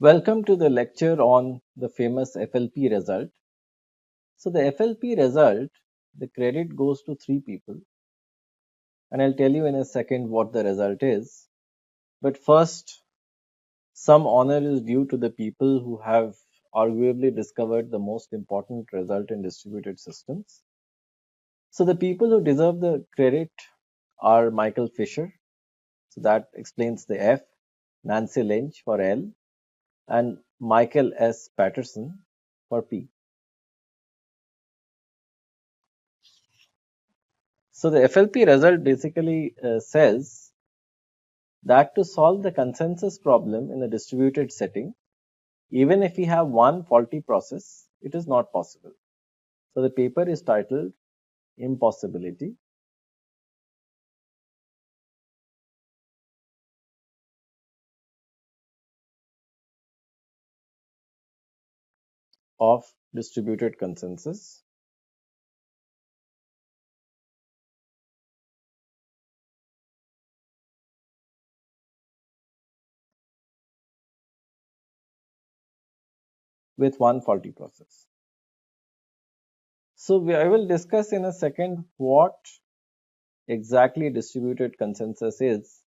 Welcome to the lecture on the famous FLP result. So the FLP result, the credit goes to three people, and I'll tell you in a second what the result is. But first, some honor is due to the people who have arguably discovered the most important result in distributed systems. So the people who deserve the credit are Michael Fischer, so that explains the F, Nancy Lynch for L, and Michael S. Paterson for P. So the FLP result basically says that to solve the consensus problem in a distributed setting, even if we have one faulty process, it is not possible. So the paper is titled Impossibility. Of distributed consensus. With one faulty process. So I will discuss in a second what exactly distributed consensus is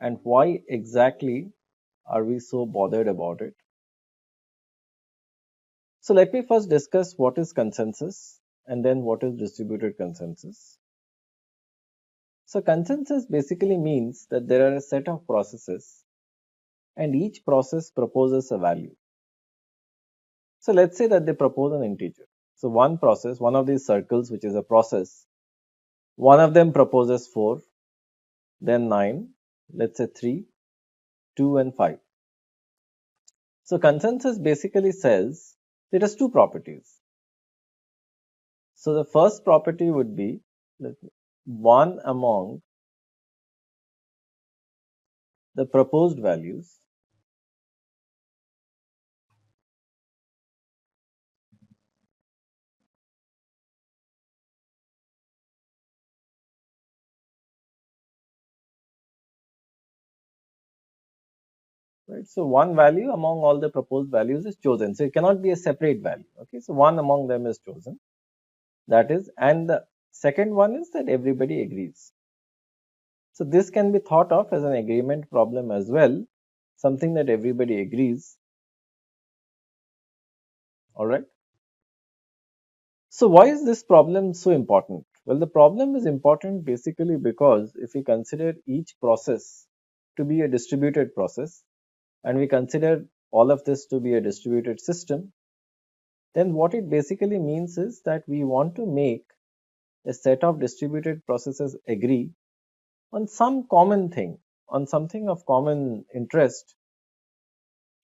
and why exactly are we so bothered about it. So let me first discuss what is consensus and then what is distributed consensus. So consensus basically means that there are a set of processes and each process proposes a value. So let's say that they propose an integer. So one process, one of these circles which is a process, one of them proposes 4, then 9, let's say 3, 2 and 5. So consensus basically says it has two properties. So the first property would be one among the proposed values right. So one value among all the proposed values is chosen. So it cannot be a separate value. Okay. So one among them is chosen. That is, and the second one is that everybody agrees. So this can be thought of as an agreement problem as well, something that everybody agrees. All right. So why is this problem so important? Well, the problem is important basically because if we consider each process to be a distributed process and we consider all of this to be a distributed system, then what it basically means is that we want to make a set of distributed processes agree on some common thing, on something of common interest,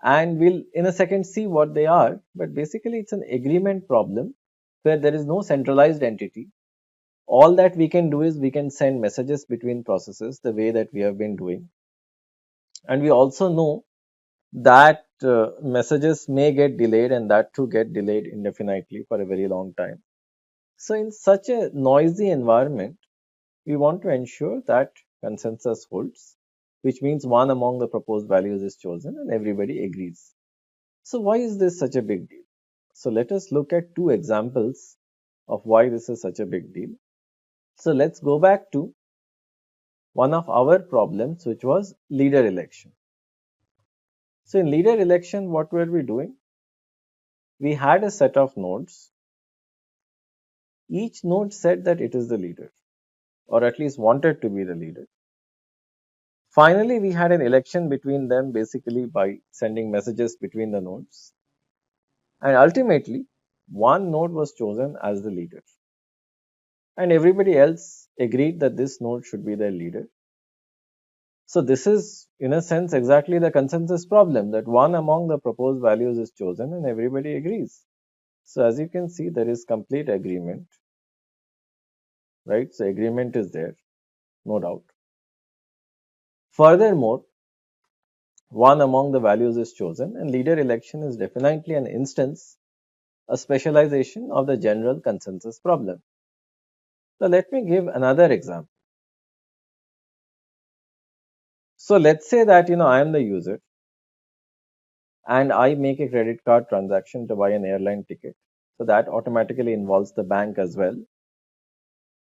and we'll in a second see what they are. But basically it's an agreement problem where there is no centralized entity. All that we can do is we can send messages between processes the way that we have been doing, and we also know that messages may get delayed and that too get delayed indefinitely for a very long time. So in such a noisy environment, we want to ensure that consensus holds, which means one among the proposed values is chosen and everybody agrees. So why is this such a big deal? So let us look at two examples of why this is such a big deal. So let's go back to one of our problems, which was leader election. So in leader election, what were we doing? We had a set of nodes. Each node said that it is the leader, or at least wanted to be the leader. Finally, we had an election between them basically by sending messages between the nodes. And ultimately, one node was chosen as the leader. And everybody else agreed that this node should be their leader. So this is, in a sense, exactly the consensus problem, that one among the proposed values is chosen and everybody agrees. So as you can see, there is complete agreement, right? So agreement is there, no doubt. Furthermore, one among the values is chosen and leader election is definitely an instance, a specialization of the general consensus problem. So let me give another example. So let's say that I am the user and I make a credit card transaction to buy an airline ticket. So that automatically involves the bank as well.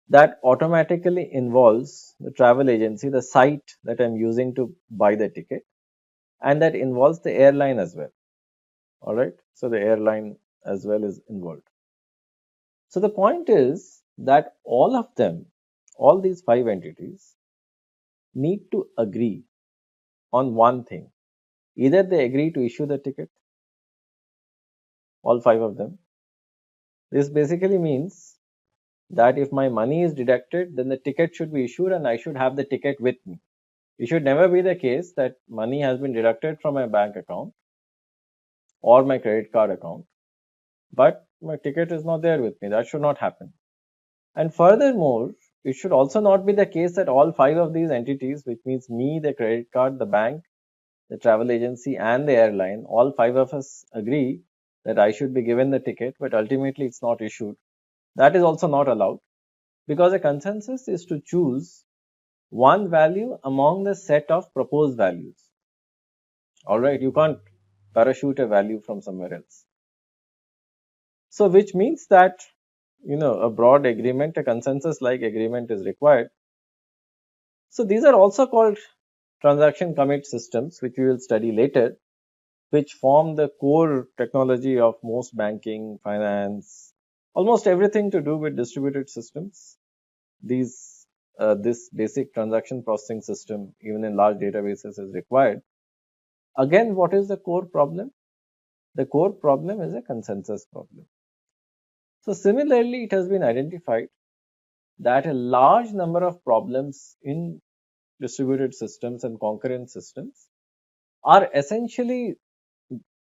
That automatically involves the travel agency, the site that I'm using to buy the ticket, and that involves the airline as well. All right. So the airline as well is involved. So the point is that all of them, all these five entities, need to agree on one thing. Either they agree to issue the ticket, all five of them. This basically means that if my money is deducted, then the ticket should be issued and I should have the ticket with me. It should never be the case that money has been deducted from my bank account or my credit card account, but my ticket is not there with me. That should not happen. And furthermore, it should also not be the case that all five of these entities, which means me, the credit card, the bank, the travel agency, and the airline, all five of us agree that I should be given the ticket, but ultimately it's not issued. That is also not allowed, because a consensus is to choose one value among the set of proposed values. All right, you can't parachute a value from somewhere else. So, which means that a broad agreement, a consensus like agreement is required. So, these are also called transaction commit systems, which we will study later, which form the core technology of most banking, finance, almost everything to do with distributed systems. This basic transaction processing system, even in large databases, is required. Again, what is the core problem? The core problem is a consensus problem. So similarly, it has been identified that a large number of problems in distributed systems and concurrent systems are essentially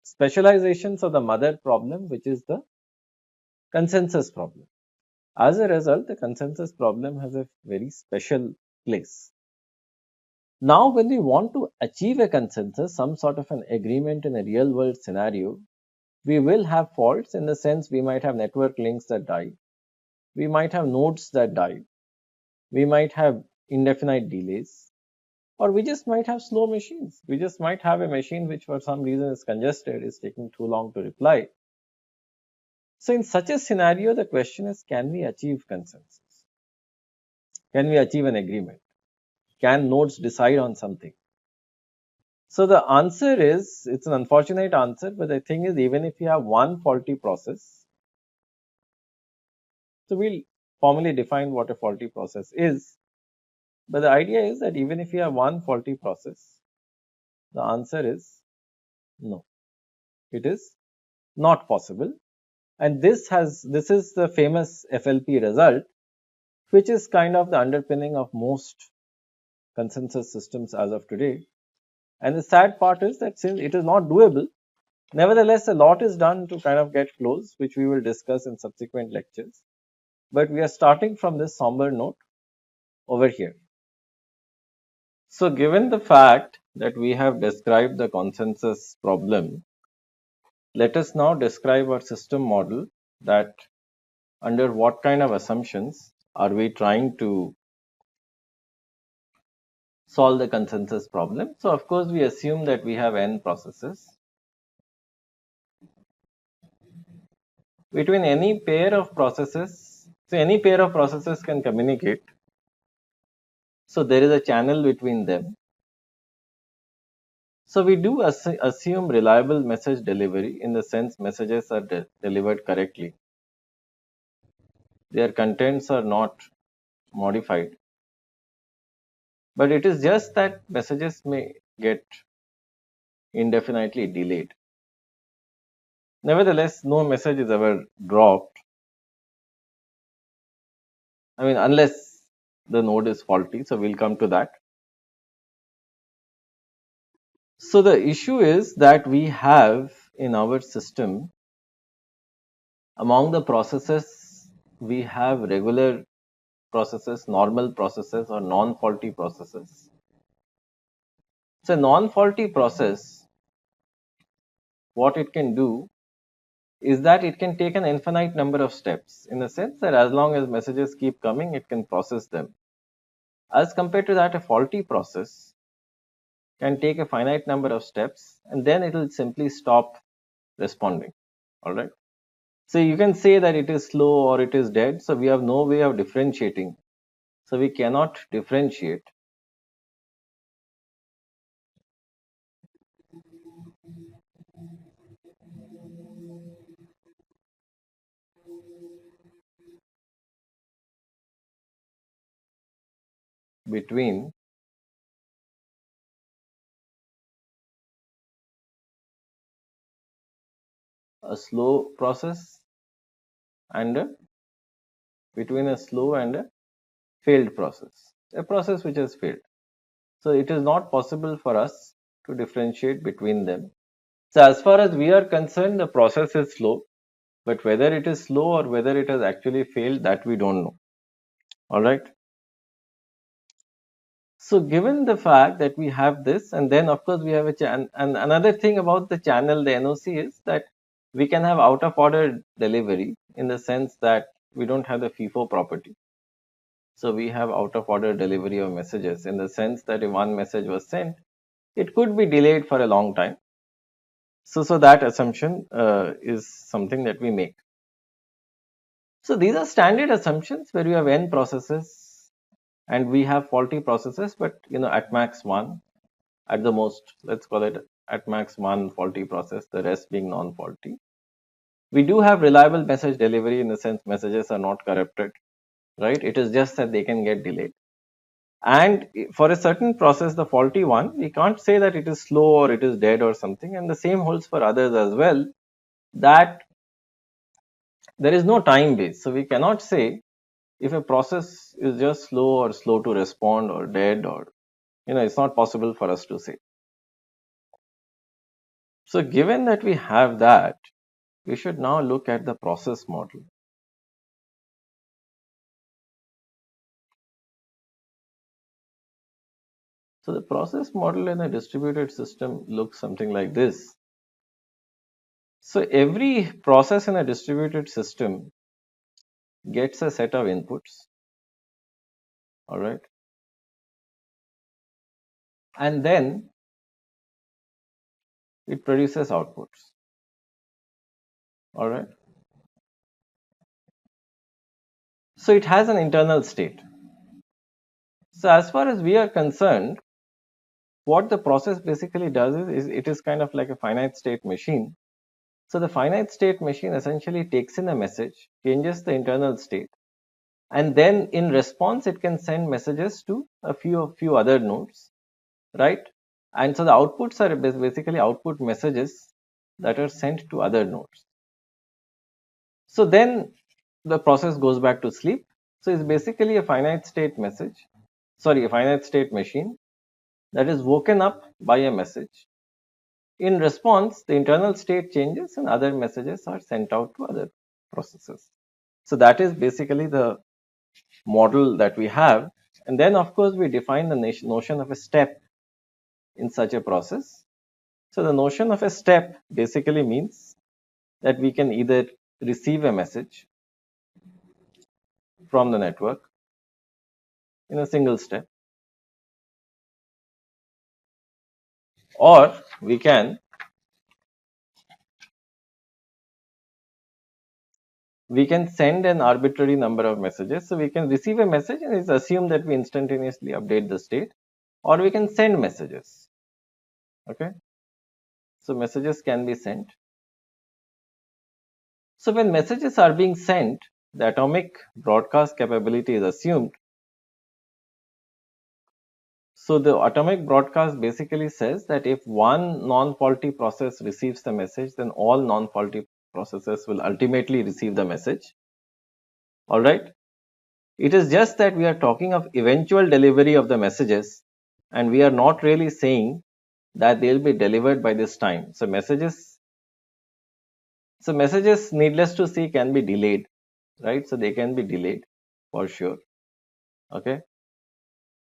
specializations of the mother problem, which is the consensus problem. As a result, the consensus problem has a very special place. Now, when we want to achieve a consensus, some sort of an agreement in a real world scenario, we will have faults in the sense we might have network links that die, we might have nodes that die, we might have indefinite delays, or we just might have slow machines. We just might have a machine which for some reason is congested, is taking too long to reply. So in such a scenario, the question is, can we achieve consensus? Can we achieve an agreement? Can nodes decide on something? So the answer is, it's an unfortunate answer, but the thing is, even if you have one faulty process, so we'll formally define what a faulty process is. But the idea is that even if you have one faulty process, the answer is no. It is not possible. And this is the famous FLP result, which is kind of the underpinning of most consensus systems as of today. And the sad part is that since it is not doable, nevertheless, a lot is done to kind of get close, which we will discuss in subsequent lectures. But we are starting from this somber note over here. So given the fact that we have described the consensus problem, let us now describe our system model, that under what kind of assumptions are we trying to solve the consensus problem. So of course, we assume that we have n processes. Between any pair of processes, so any pair of processes can communicate. So there is a channel between them. So we do assume reliable message delivery, in the sense messages are delivered correctly. Their contents are not modified. But it is just that messages may get indefinitely delayed. Nevertheless, no message is ever dropped. I mean, unless the node is faulty. So we'll come to that. So the issue is that we have in our system, among the processes, we have regular processes, normal processes, or non-faulty processes. So a non-faulty process, what it can do is that it can take an infinite number of steps, in the sense that as long as messages keep coming, it can process them. As compared to that, a faulty process, can take a finite number of steps, and then it will simply stop responding. All right. So you can say that it is slow or it is dead. So we have no way of differentiating. So we cannot differentiate between a slow process and between a slow and a failed process, a process which has failed. So it is not possible for us to differentiate between them. So as far as we are concerned, the process is slow, but whether it is slow or whether it has actually failed, that we don't know. All right. So given the fact that we have this, and then of course we have a channel, and another thing about the channel, the NOC, is that we can have out of order delivery in the sense that we don't have the FIFO property. So we have out of order delivery of messages in the sense that if one message was sent, it could be delayed for a long time. So that assumption is something that we make. So these are standard assumptions where you have n processes and we have faulty processes, but at max one, at the most, let's call it at max one faulty process, the rest being non-faulty. We do have reliable message delivery in the sense messages are not corrupted, right? It is just that they can get delayed. And for a certain process, the faulty one, we can't say that it is slow or it is dead or something. And the same holds for others as well, that there is no time base. So we cannot say if a process is just slow or slow to respond or dead, or it's not possible for us to say. So given that we have that, we should now look at the process model. So the process model in a distributed system looks something like this. So every process in a distributed system gets a set of inputs, all right, and then it produces outputs, all right. So it has an internal state. So as far as we are concerned, what the process basically does is it is kind of like a finite state machine. So the finite state machine essentially takes in a message, changes the internal state, and then in response it can send messages to a few other nodes, right? And so the outputs are basically output messages that are sent to other nodes. So then the process goes back to sleep. So it's basically a finite state a finite state machine that is woken up by a message. In response, the internal state changes and other messages are sent out to other processes. So that is basically the model that we have. And then of course we define the notion of a step in such a process. So the notion of a step basically means that we can either receive a message from the network in a single step, or we can send an arbitrary number of messages. So we can receive a message and it's assumed that we instantaneously update the state, or we can send messages. Okay. So messages can be sent. So when messages are being sent, the atomic broadcast capability is assumed. So the atomic broadcast basically says that if one non-faulty process receives the message, then all non-faulty processes will ultimately receive the message. All right. It is just that we are talking of eventual delivery of the messages, and we are not really saying that they will be delivered by this time. So messages, needless to say, can be delayed, right? So they can be delayed for sure. Okay.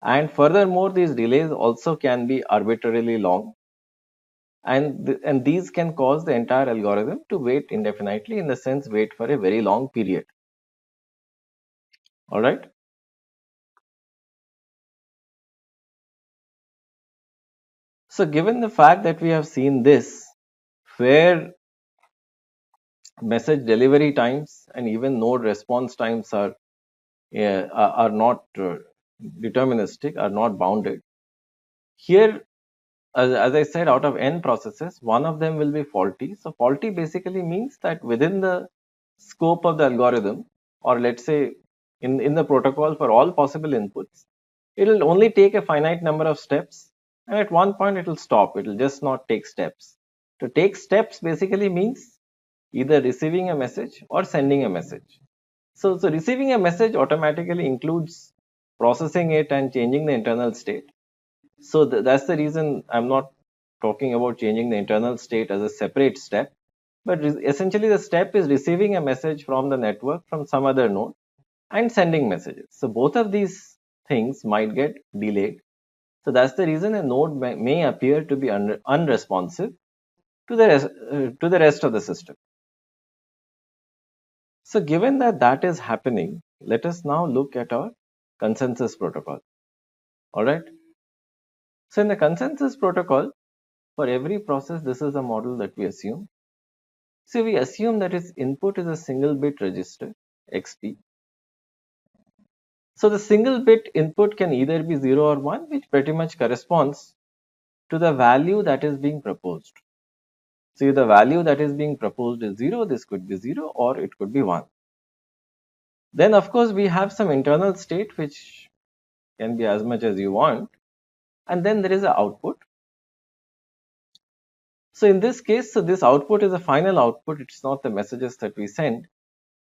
And furthermore, these delays also can be arbitrarily long, and these can cause the entire algorithm to wait indefinitely, in the sense wait for a very long period. All right. So given the fact that we have seen this, where message delivery times and even node response times are not deterministic, are not bounded. Here, as I said, out of n processes, one of them will be faulty. So faulty basically means that within the scope of the algorithm, or let's say in the protocol for all possible inputs, it will only take a finite number of steps, and at one point it will stop. It will just not take steps. To take steps basically means either receiving a message or sending a message. So receiving a message automatically includes processing it and changing the internal state. So that's the reason I'm not talking about changing the internal state as a separate step, but essentially the step is receiving a message from the network from some other node and sending messages. So both of these things might get delayed. So that's the reason a node may appear to be unresponsive to the rest of the system. So given that that is happening, let us now look at our consensus protocol. All right. So in the consensus protocol, for every process, this is the model that we assume. So we assume that its input is a single bit register, XP. So the single bit input can either be 0 or 1, which pretty much corresponds to the value that is being proposed. So if the value that is being proposed is 0, this could be 0 or it could be 1. Then of course we have some internal state which can be as much as you want, and then there is an output. So in this case, so this output is a final output, it's not the messages that we send.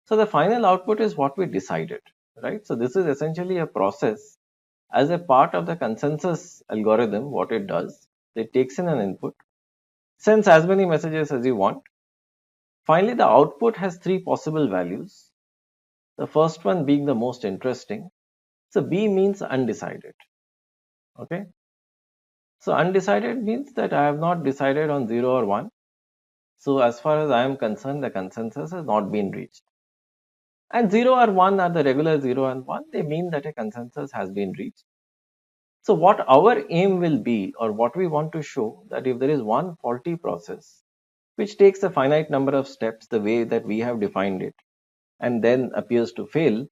So the final output is what we decided, right? So this is essentially a process as a part of the consensus algorithm. What it does, it takes in an input, sends as many messages as you want. Finally, the output has three possible values. The first one being the most interesting. So B means undecided. Okay. So undecided means that I have not decided on 0 or 1. So as far as I am concerned, the consensus has not been reached. And 0 or 1 are the regular 0 and 1. They mean that a consensus has been reached. So what our aim will be, or what we want to show, that if there is one faulty process which takes a finite number of steps the way that we have defined it and then appears to fail,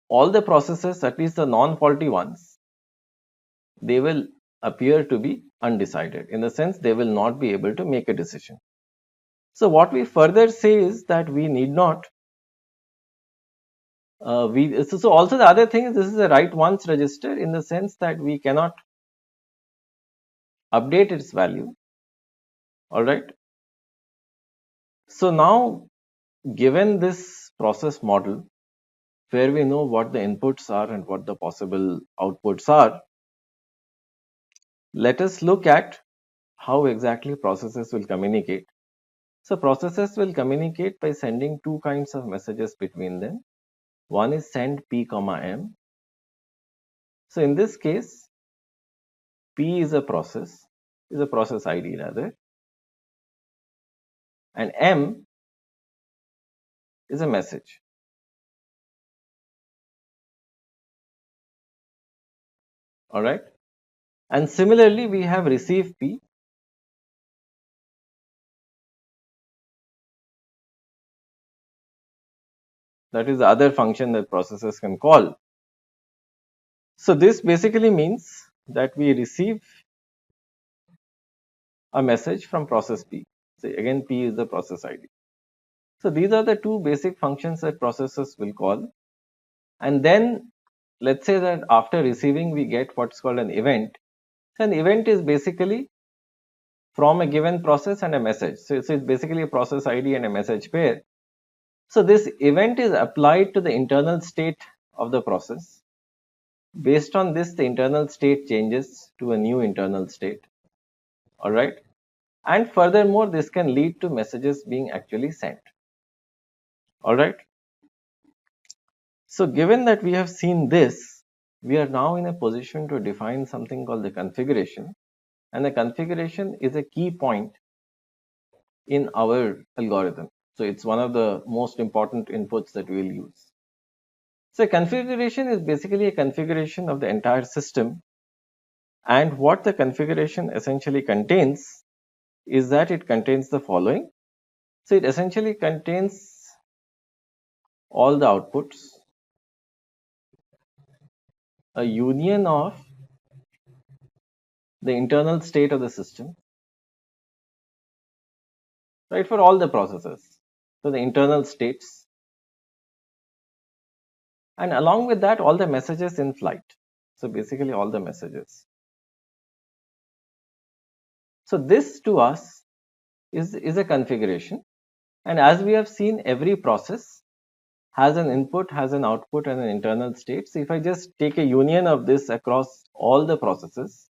all the processes, at least the non-faulty ones, they will appear to be undecided, in the sense they will not be able to make a decision. So what we further say is that we need not so also the other thing is, this is a write once register, in the sense that we cannot update its value. All right. So now, given this process model where we know what the inputs are and what the possible outputs are, let us look at how exactly processes will communicate. So processes will communicate by sending two kinds of messages between them. One is send p comma m. So in this case, p is a process ID rather, and m is a message. All right. And similarly, we have receive p. That is the other function that processes can call. So this basically means that we receive a message from process P. So again, P is the process ID. So these are the two basic functions that processes will call. And then let's say that after receiving, we get what's called an event. So an event is basically from a given process and a message. So it's basically a process ID and a message pair. So this event is applied to the internal state of the process. Based on this, the internal state changes to a new internal state. All right. And furthermore, this can lead to messages being actually sent. All right. So given that we have seen this, we are now in a position to define something called the configuration. And the configuration is a key point in our algorithm. So it's one of the most important inputs that we will use. So configuration is basically a configuration of the entire system And what the configuration essentially contains is that it contains the following. So it essentially contains all the outputs, a union of the internal state of the system, right, for all the processes. So the internal states, and along with that, all the messages in flight. So basically, all the messages. So this to us is a configuration. And as we have seen, every process has an input, has an output, and an internal state. So if I just take a union of this across all the processes,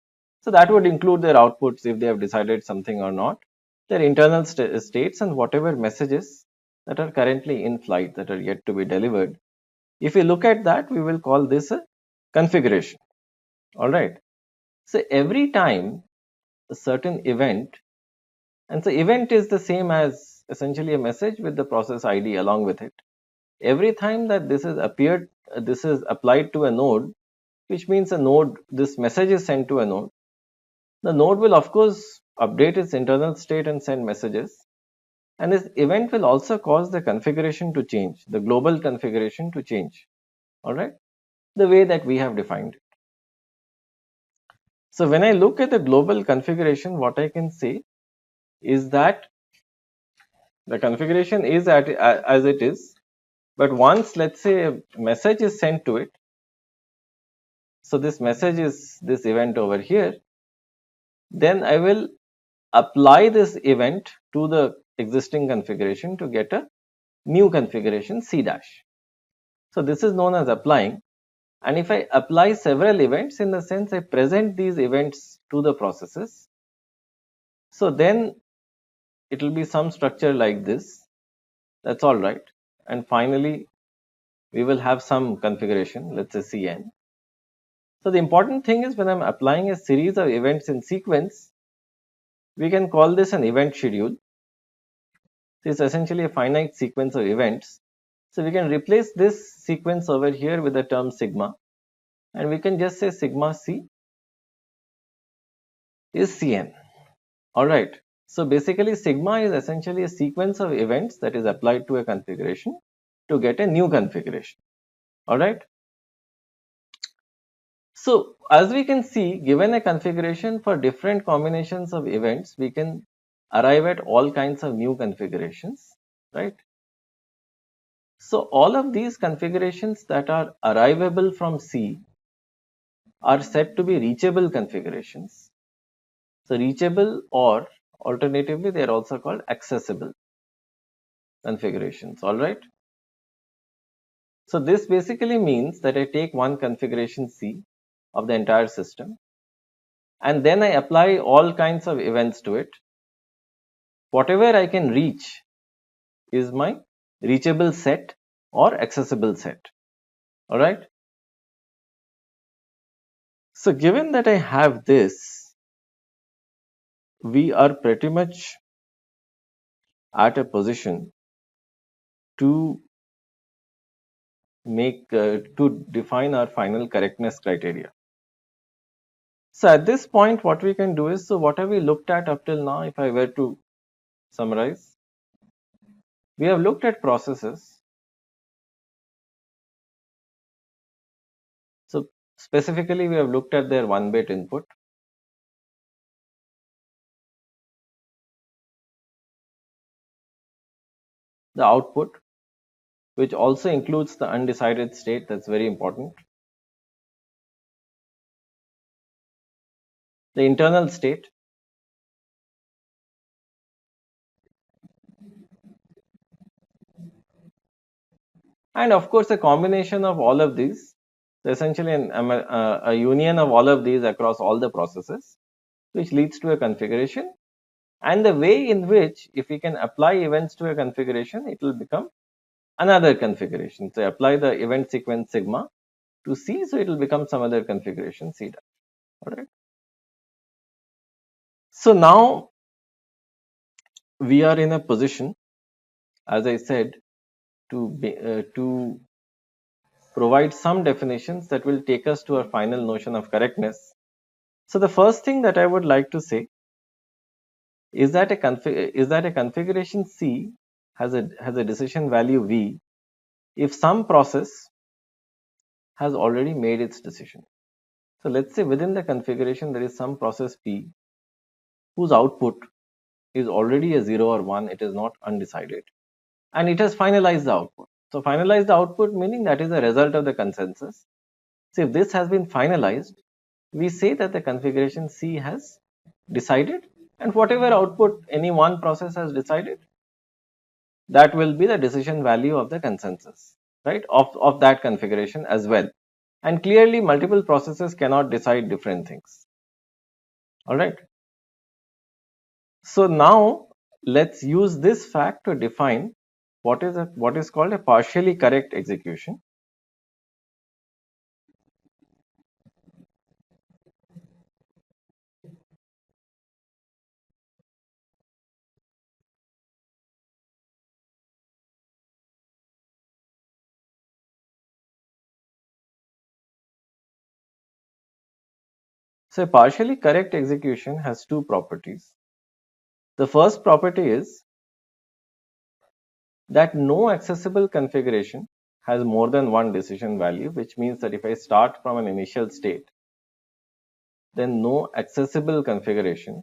so that would include their outputs if they have decided something or not, their internal states, and whatever messages that are currently in flight that are yet to be delivered. If we look at that, we will call this a configuration. All right. So every time a certain event, and so event is the same as essentially a message with the process ID along with it. Every time that this is appeared, this is applied to a node, which means a node, this message is sent to a node. The node will of course update its internal state and send messages. And this event will also cause the configuration to change, the global configuration to change. All right. The way that we have defined it. So when I look at the global configuration, what I can say is that the configuration is as it is, but once, let's say, a message is sent to it, so this message is this event over here, then I will apply this event to the existing configuration to get a new configuration C dash. So this is known as applying. And if I apply several events, in the sense I present these events to the processes, so then it will be some structure like this. That's all right. And finally, we will have some configuration, let's say Cn. So the important thing is when I'm applying a series of events in sequence, we can call this an event schedule. It's essentially a finite sequence of events. So we can replace this sequence over here with the term sigma, and we can just say sigma C is Cn. All right. So basically, sigma is essentially a sequence of events that is applied to a configuration to get a new configuration. All right. So as we can see, given a configuration for different combinations of events, we can arrive at all kinds of new configurations, right? So all of these configurations that are arrivable from C are said to be reachable configurations. So reachable, or alternatively, they are also called accessible configurations, all right? So this basically means that I take one configuration C of the entire system, and then I apply all kinds of events to it. Whatever I can reach is my reachable set or accessible set. All right. So given that I have this, we are pretty much at a position to to define our final correctness criteria. So at this point, what we can do is, so what have we looked at up till now? If I were to summarize, we have looked at processes. So specifically, we have looked at their 1-bit input, the output, which also includes the undecided state. That's very important. The internal state, and of course a combination of all of these, essentially a union of all of these across all the processes, which leads to a configuration, and the way in which, if we can apply events to a configuration, it will become another configuration. So apply the event sequence sigma to C, so it will become some other configuration C dash. All right. So now we are in a position, as I said, to provide some definitions that will take us to our final notion of correctness. So the first thing that I would like to say is that a configuration C has a decision value V if some process has already made its decision. So let's say within the configuration there is some process P whose output is already a 0 or 1, it is not undecided, and it has finalized the output. So finalized the output meaning that is the result of the consensus. So if this has been finalized, we say that the configuration C has decided, and whatever output any one process has decided, that will be the decision value of the consensus, right, of that configuration as well. And clearly multiple processes cannot decide different things. All right. So now let's use this fact to define what is called a partially correct execution. So a partially correct execution has two properties. The first property is that no accessible configuration has more than one decision value, which means that if I start from an initial state, then no accessible configuration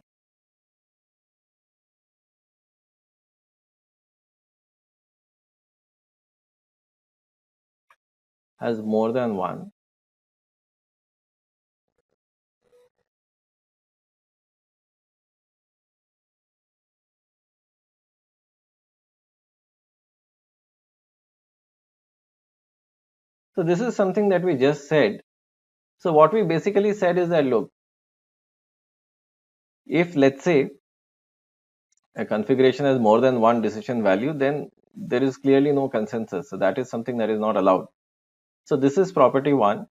has more than one So this is something that we just said. So what we basically said is that, look, if let's say a configuration has more than one decision value, then there is clearly no consensus. So that is something that is not allowed. So this is property one.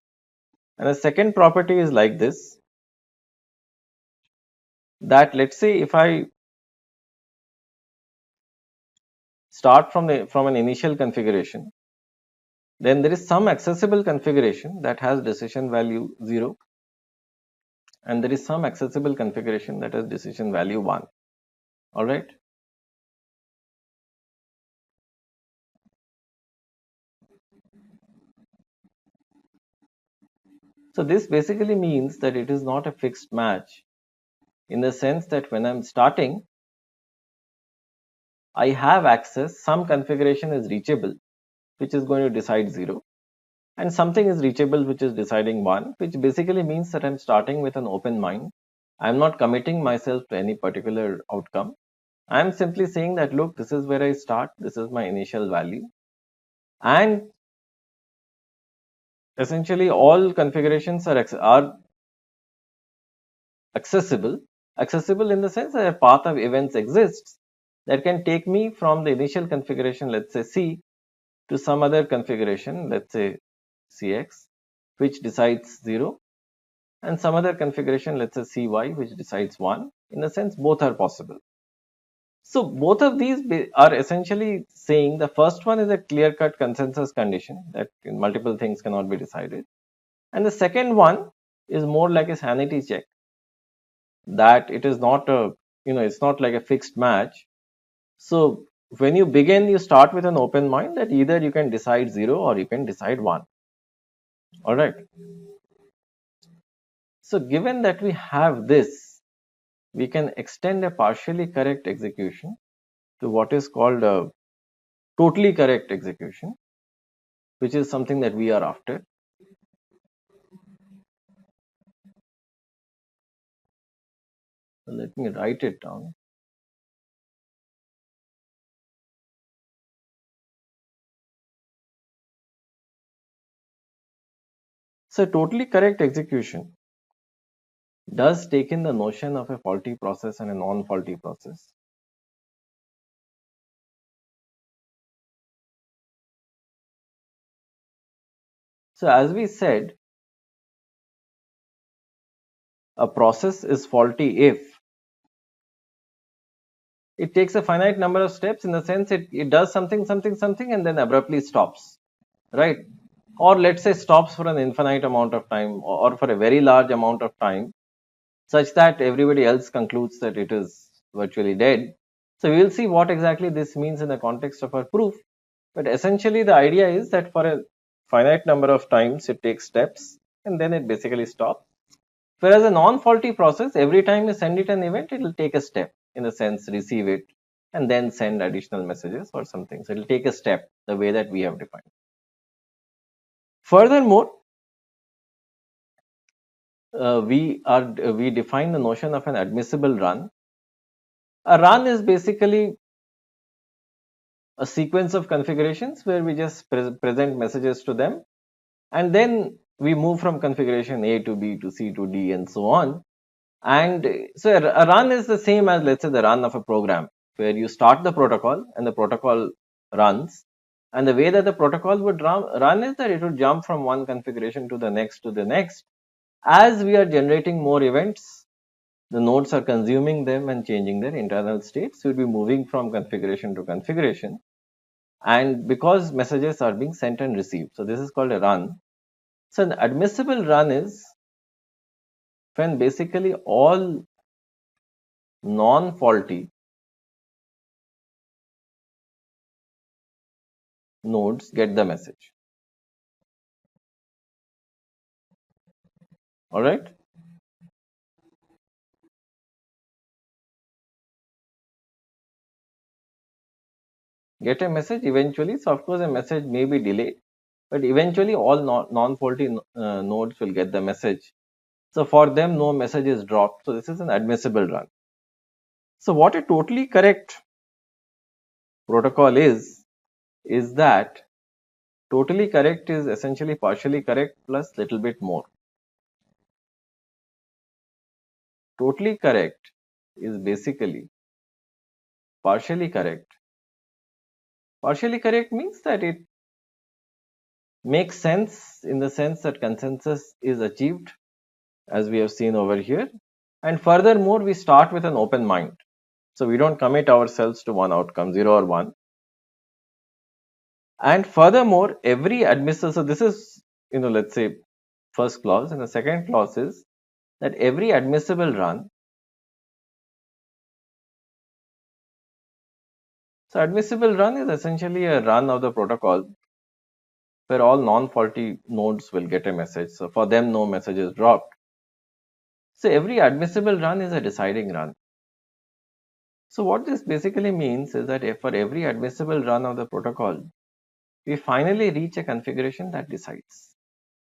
And the second property is like this, that let's say if I start from an initial configuration, then there is some accessible configuration that has decision value 0, and there is some accessible configuration that has decision value 1. All right. So this basically means that it is not a fixed match, in the sense that when I'm starting, I have access, some configuration is reachable, which is going to decide 0, and something is reachable, which is deciding 1, which basically means that I'm starting with an open mind. I'm not committing myself to any particular outcome. I'm simply saying that, look, this is where I start, this is my initial value, and essentially all configurations are accessible. Accessible in the sense that a path of events exists that can take me from the initial configuration, let's say C, to some other configuration, let's say Cx, which decides 0, and some other configuration, let's say Cy, which decides 1. In a sense, both are possible. So both of these are essentially saying the first one is a clear-cut consensus condition that multiple things cannot be decided, and the second one is more like a sanity check, that it is not a, it's not like a fixed match. So when you begin, you start with an open mind that either you can decide 0 or you can decide 1. All right. So given that we have this, we can extend a partially correct execution to what is called a totally correct execution, which is something that we are after. So let me write it down. So totally correct execution does take in the notion of a faulty process and a non-faulty process. So as we said, a process is faulty if it takes a finite number of steps, in the sense it does something and then abruptly stops, right? Or let's say stops for an infinite amount of time, or for a very large amount of time, such that everybody else concludes that it is virtually dead. So we will see what exactly this means in the context of our proof. But essentially the idea is that for a finite number of times it takes steps and then it basically stops. Whereas a non-faulty process, every time you send it an event, it will take a step, in the sense receive it and then send additional messages or something. So it will take a step the way that we have defined. Furthermore, we define the notion of an admissible run. A run is basically a sequence of configurations where we just present messages to them, and then we move from configuration A to B to C to D and so on. And so a run is the same as, let's say, the run of a program, where you start the protocol and the protocol runs. And the way that the protocol would run is that it would jump from one configuration to the next to the next. As we are generating more events, the nodes are consuming them and changing their internal states. So we'll be moving from configuration to configuration. And because messages are being sent and received, so this is called a run. So an admissible run is when basically all non-faulty nodes get the message. All right. Get a message eventually. So of course a message may be delayed, but eventually all non-faulty nodes will get the message. So for them, no message is dropped. So this is an admissible run. So what a totally correct protocol is that totally correct is essentially partially correct plus little bit more. Totally correct is basically partially correct. Partially correct means that it makes sense in the sense that consensus is achieved, as we have seen over here. And furthermore, we start with an open mind. So we don't commit ourselves to one outcome, 0 or 1. And furthermore, every admissible, so this is, let's say first clause, and the second clause is that every admissible run, so admissible run is essentially a run of the protocol where all non-faulty nodes will get a message. So for them, no message is dropped. So every admissible run is a deciding run. So what this basically means is that if for every admissible run of the protocol, we finally reach a configuration that decides.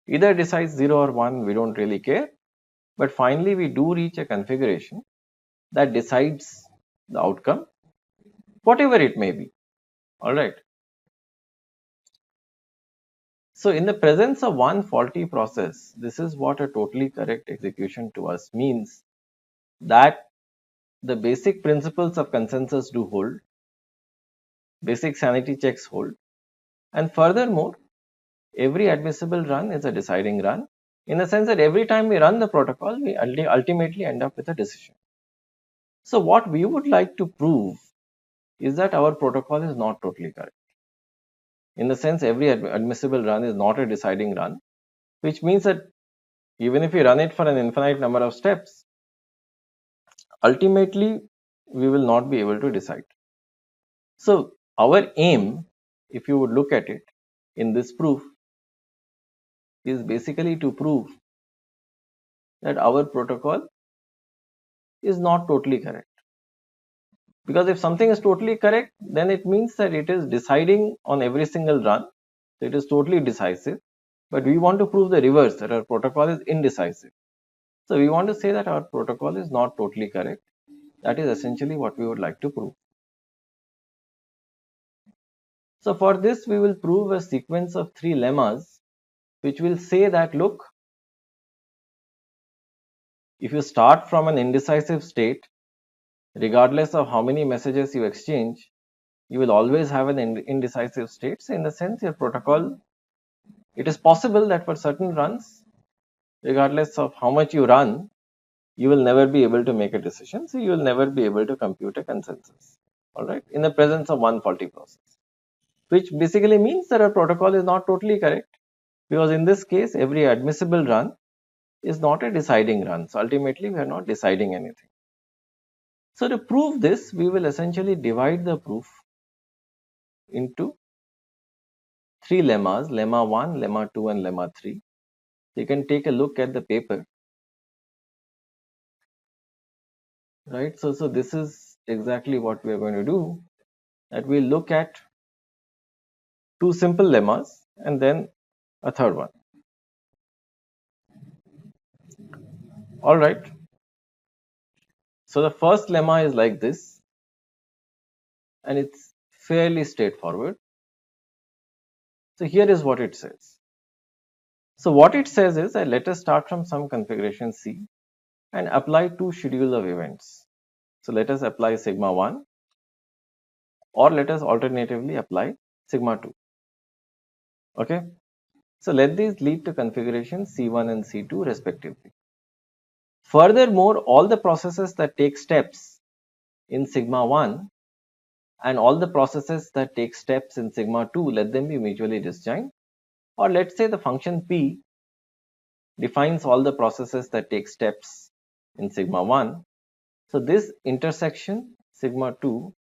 Either decides 0 or 1, we don't really care. But finally, we do reach a configuration that decides the outcome, whatever it may be. All right. So in the presence of one faulty process, this is what a totally correct execution to us means, that the basic principles of consensus do hold, basic sanity checks hold, and furthermore, every admissible run is a deciding run, in the sense that every time we run the protocol, we ultimately end up with a decision. So what we would like to prove is that our protocol is not totally correct. In the sense, every admissible run is not a deciding run, which means that even if we run it for an infinite number of steps, ultimately we will not be able to decide. So our aim, if you would look at it in this proof, is basically to prove that our protocol is not totally correct. Because if something is totally correct, then it means that it is deciding on every single run. So it is totally decisive. But we want to prove the reverse, that our protocol is indecisive. So we want to say that our protocol is not totally correct. That is essentially what we would like to prove. So for this, we will prove a sequence of 3 lemmas, which will say that, look, if you start from an indecisive state, regardless of how many messages you exchange, you will always have an indecisive state. So in the sense, your protocol, it is possible that for certain runs, regardless of how much you run, you will never be able to make a decision. So you will never be able to compute a consensus. All right, in the presence of one faulty process, which basically means that our protocol is not totally correct, because in this case, every admissible run is not a deciding run. So ultimately, we are not deciding anything. So to prove this, we will essentially divide the proof into three lemmas, lemma 1, lemma 2 and lemma 3. You can take a look at the paper, right? So this is exactly what we are going to do, that we look at two simple lemmas and then a third one. All right. So the first lemma is like this, and it's fairly straightforward. So here is what it says. So what it says is that let us start from some configuration C and apply two schedules of events. So let us apply sigma 1, or let us alternatively apply sigma 2. Okay. So let these lead to configuration C1 and C2 respectively. Furthermore, all the processes that take steps in sigma 1 and all the processes that take steps in sigma 2, let them be mutually disjoint. Or let's say the function P defines all the processes that take steps in sigma 1. So this intersection sigma 2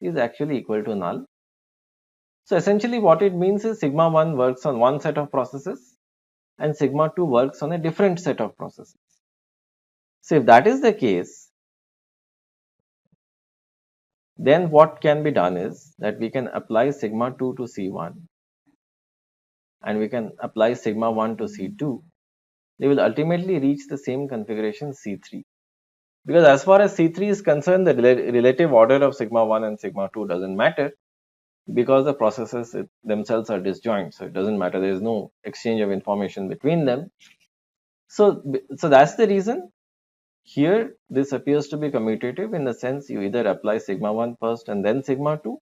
is actually equal to null. So essentially what it means is sigma 1 works on one set of processes and sigma 2 works on a different set of processes. So if that is the case, then what can be done is that we can apply sigma 2 to C1 and we can apply sigma 1 to C2. They will ultimately reach the same configuration C3. Because as far as C3 is concerned, the relative order of sigma 1 and sigma 2 doesn't matter, because the processes themselves are disjoint. So it doesn't matter. There is no exchange of information between them. So that's the reason here this appears to be commutative, in the sense you either apply sigma 1 first and then sigma 2,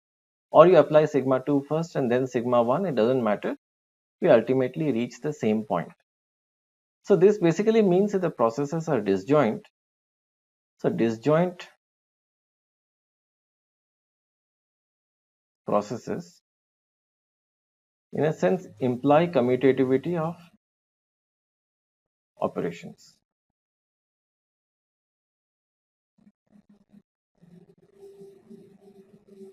or you apply sigma 2 first and then sigma 1. It doesn't matter. We ultimately reach the same point. So this basically means that the processes are disjoint. So disjoint processes in a sense imply commutativity of operations.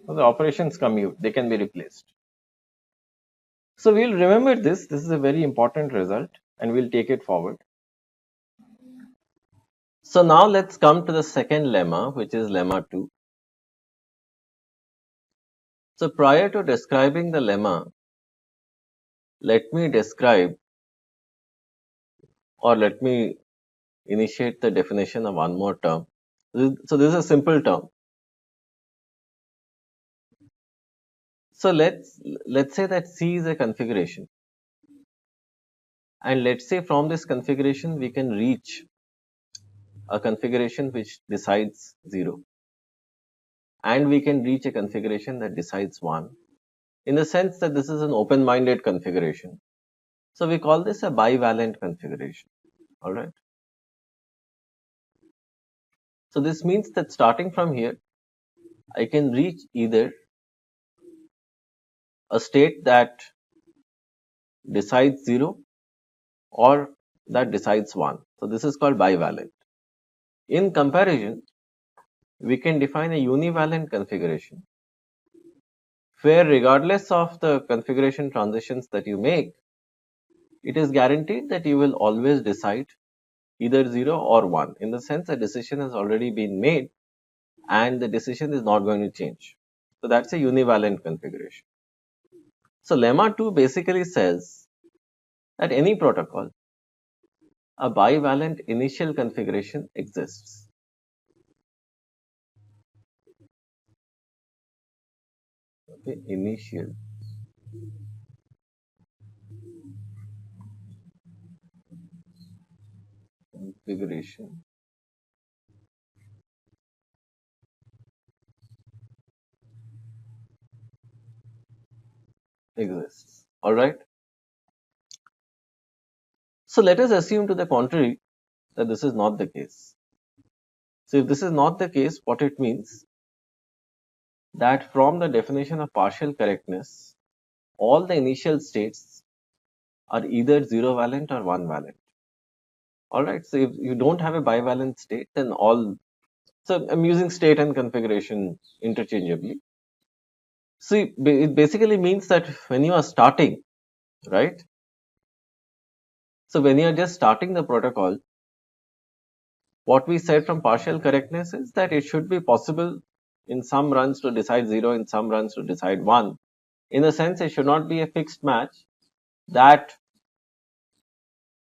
So the operations commute, they can be replaced. So we'll remember this. This is a very important result and we'll take it forward. So now let's come to the second lemma, which is lemma 2. So prior to describing the lemma, let me describe, or let me initiate the definition of one more term. So this is a simple term. So let's say that C is a configuration, and let's say from this configuration we can reach a configuration which decides 0, and we can reach a configuration that decides 1, in the sense that this is an open-minded configuration. So we call this a bivalent configuration. All right. So this means that starting from here, I can reach either a state that decides 0 or that decides 1. So this is called bivalent. In comparison, we can define a univalent configuration where, regardless of the configuration transitions that you make, it is guaranteed that you will always decide either 0 or 1, in the sense a decision has already been made and the decision is not going to change. So that's a univalent configuration. So lemma 2 basically says that any protocol, a bivalent initial configuration exists. Okay, initial configuration exists. All right. So let us assume to the contrary that this is not the case. So if this is not the case, what it means that from the definition of partial correctness, all the initial states are either 0 valent or 1 valent. All right. So if you don't have a bivalent state, then so I'm using state and configuration interchangeably. So it basically means that when you are starting, right? So when you are just starting the protocol, what we said from partial correctness is that it should be possible in some runs to decide 0, in some runs to decide 1. In a sense, it should not be a fixed match that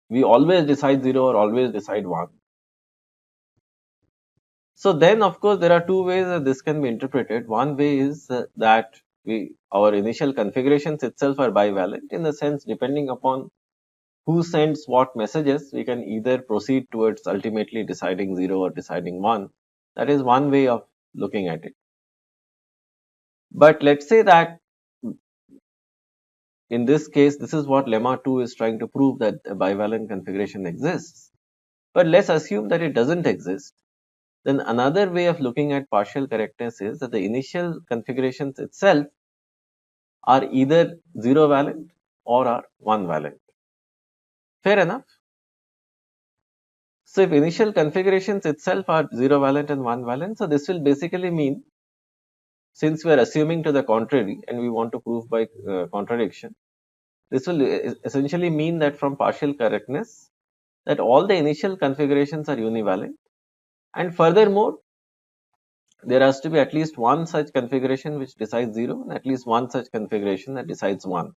we always decide 0 or always decide 1. So then, of course, there are two ways that this can be interpreted. One way is that our initial configurations itself are bivalent, in the sense depending upon who sends what messages, we can either proceed towards ultimately deciding 0 or deciding 1. That is one way of looking at it. But let's say that in this case, this is what lemma 2 is trying to prove, that a bivalent configuration exists. But let's assume that it doesn't exist. Then another way of looking at partial correctness is that the initial configurations itself are either 0 valent or are 1 valent. Fair enough? So if initial configurations itself are 0 valent and 1 valent, so this will basically mean, since we are assuming to the contrary and we want to prove by contradiction, this will essentially mean that from partial correctness, that all the initial configurations are univalent, and furthermore, there has to be at least one such configuration which decides 0 and at least one such configuration that decides 1.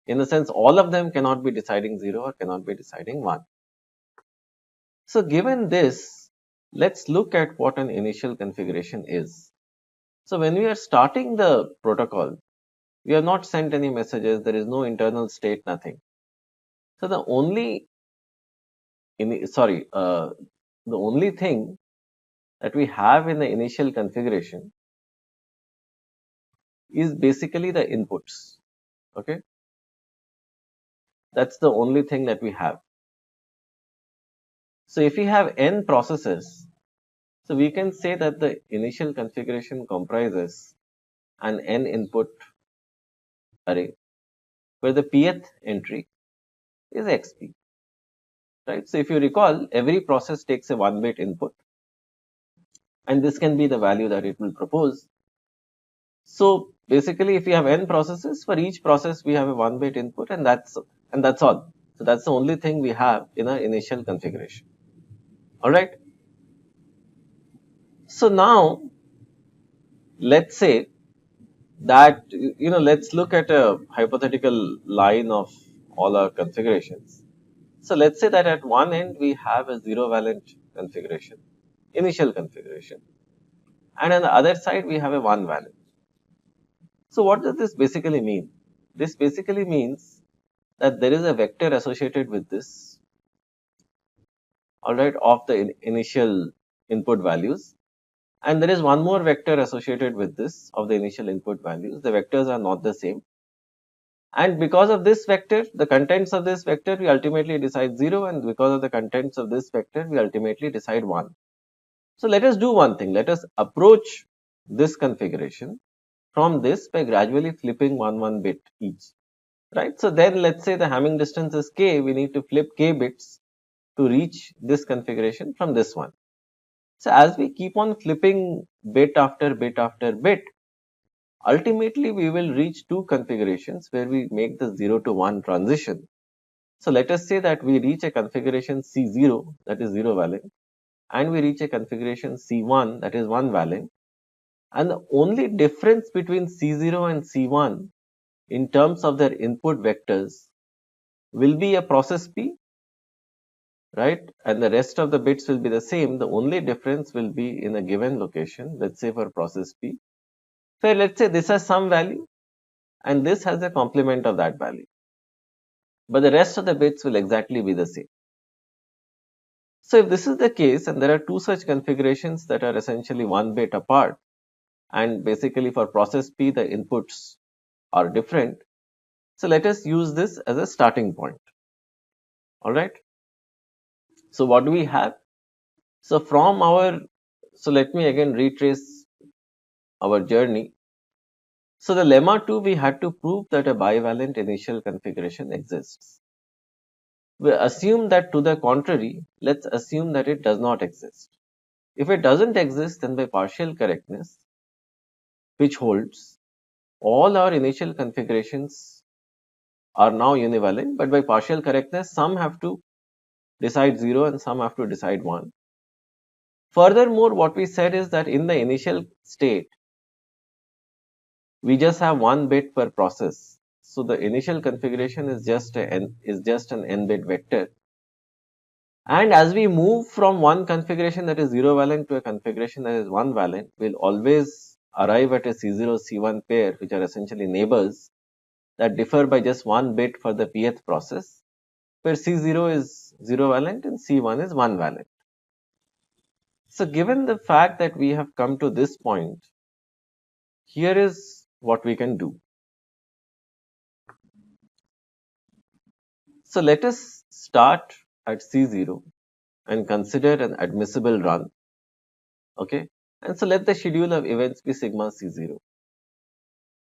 In a sense, all of them cannot be deciding 0 or cannot be deciding 1. So given this, let's look at what an initial configuration is. So when we are starting the protocol, we have not sent any messages, there is no internal state, nothing. So the only thing that we have in the initial configuration is basically the inputs. Okay, that's the only thing that we have. So if we have n processes, so we can say that the initial configuration comprises an n input array where the pth entry is xp, right? So if you recall, every process takes a 1-bit input, and this can be the value that it will propose. So basically, if you have n processes, for each process we have a 1-bit input, and that's all. So that's the only thing we have in our initial configuration. All right. So now let's say that, let's look at a hypothetical line of all our configurations. So let's say that at one end we have a 0 valent configuration, initial configuration, and on the other side we have a 1 valent. So what does this basically mean? This basically means that there is a vector associated with this, all right, of the initial input values, and there is one more vector associated with this of the initial input values. The vectors are not the same, and because of this vector, the contents of this vector, we ultimately decide 0, and because of the contents of this vector, we ultimately decide 1. So let us do one thing. Let us approach this configuration from this by gradually flipping 1 bit each, right? So then let's say the Hamming distance is k, we need to flip k bits to reach this configuration from this one. So as we keep on flipping bit after bit after bit, ultimately we will reach two configurations where we make the 0 to 1 transition. So let us say that we reach a configuration C0, that is 0 valent, and we reach a configuration C1, that is 1 valent, and the only difference between C0 and C1 in terms of their input vectors will be a process P, right? And the rest of the bits will be the same. The only difference will be in a given location, let's say for process P. So let's say this has some value and this has a complement of that value, but the rest of the bits will exactly be the same. So if this is the case, and there are two such configurations that are essentially 1 bit apart, and basically for process P the inputs are different, so let us use this as a starting point. All right. So what do we have? So let me again retrace our journey. So the lemma 2, we had to prove that a bivalent initial configuration exists. We assume that to the contrary, let's assume that it does not exist. If it doesn't exist, then by partial correctness, which holds, all our initial configurations are now univalent, but by partial correctness, some have to decide 0 and some have to decide 1. Furthermore, what we said is that in the initial state, we just have one bit per process. So the initial configuration is just an n bit vector. And as we move from one configuration that is 0 valent to a configuration that is 1 valent, we'll always arrive at a C0 C1 pair, which are essentially neighbors that differ by just one bit for the pth process, where C0 is 0 valent and C1 is 1 valent. So given the fact that we have come to this point, here is what we can do. So let us start at C0 and consider an admissible run. Okay. And so let the schedule of events be sigma C0.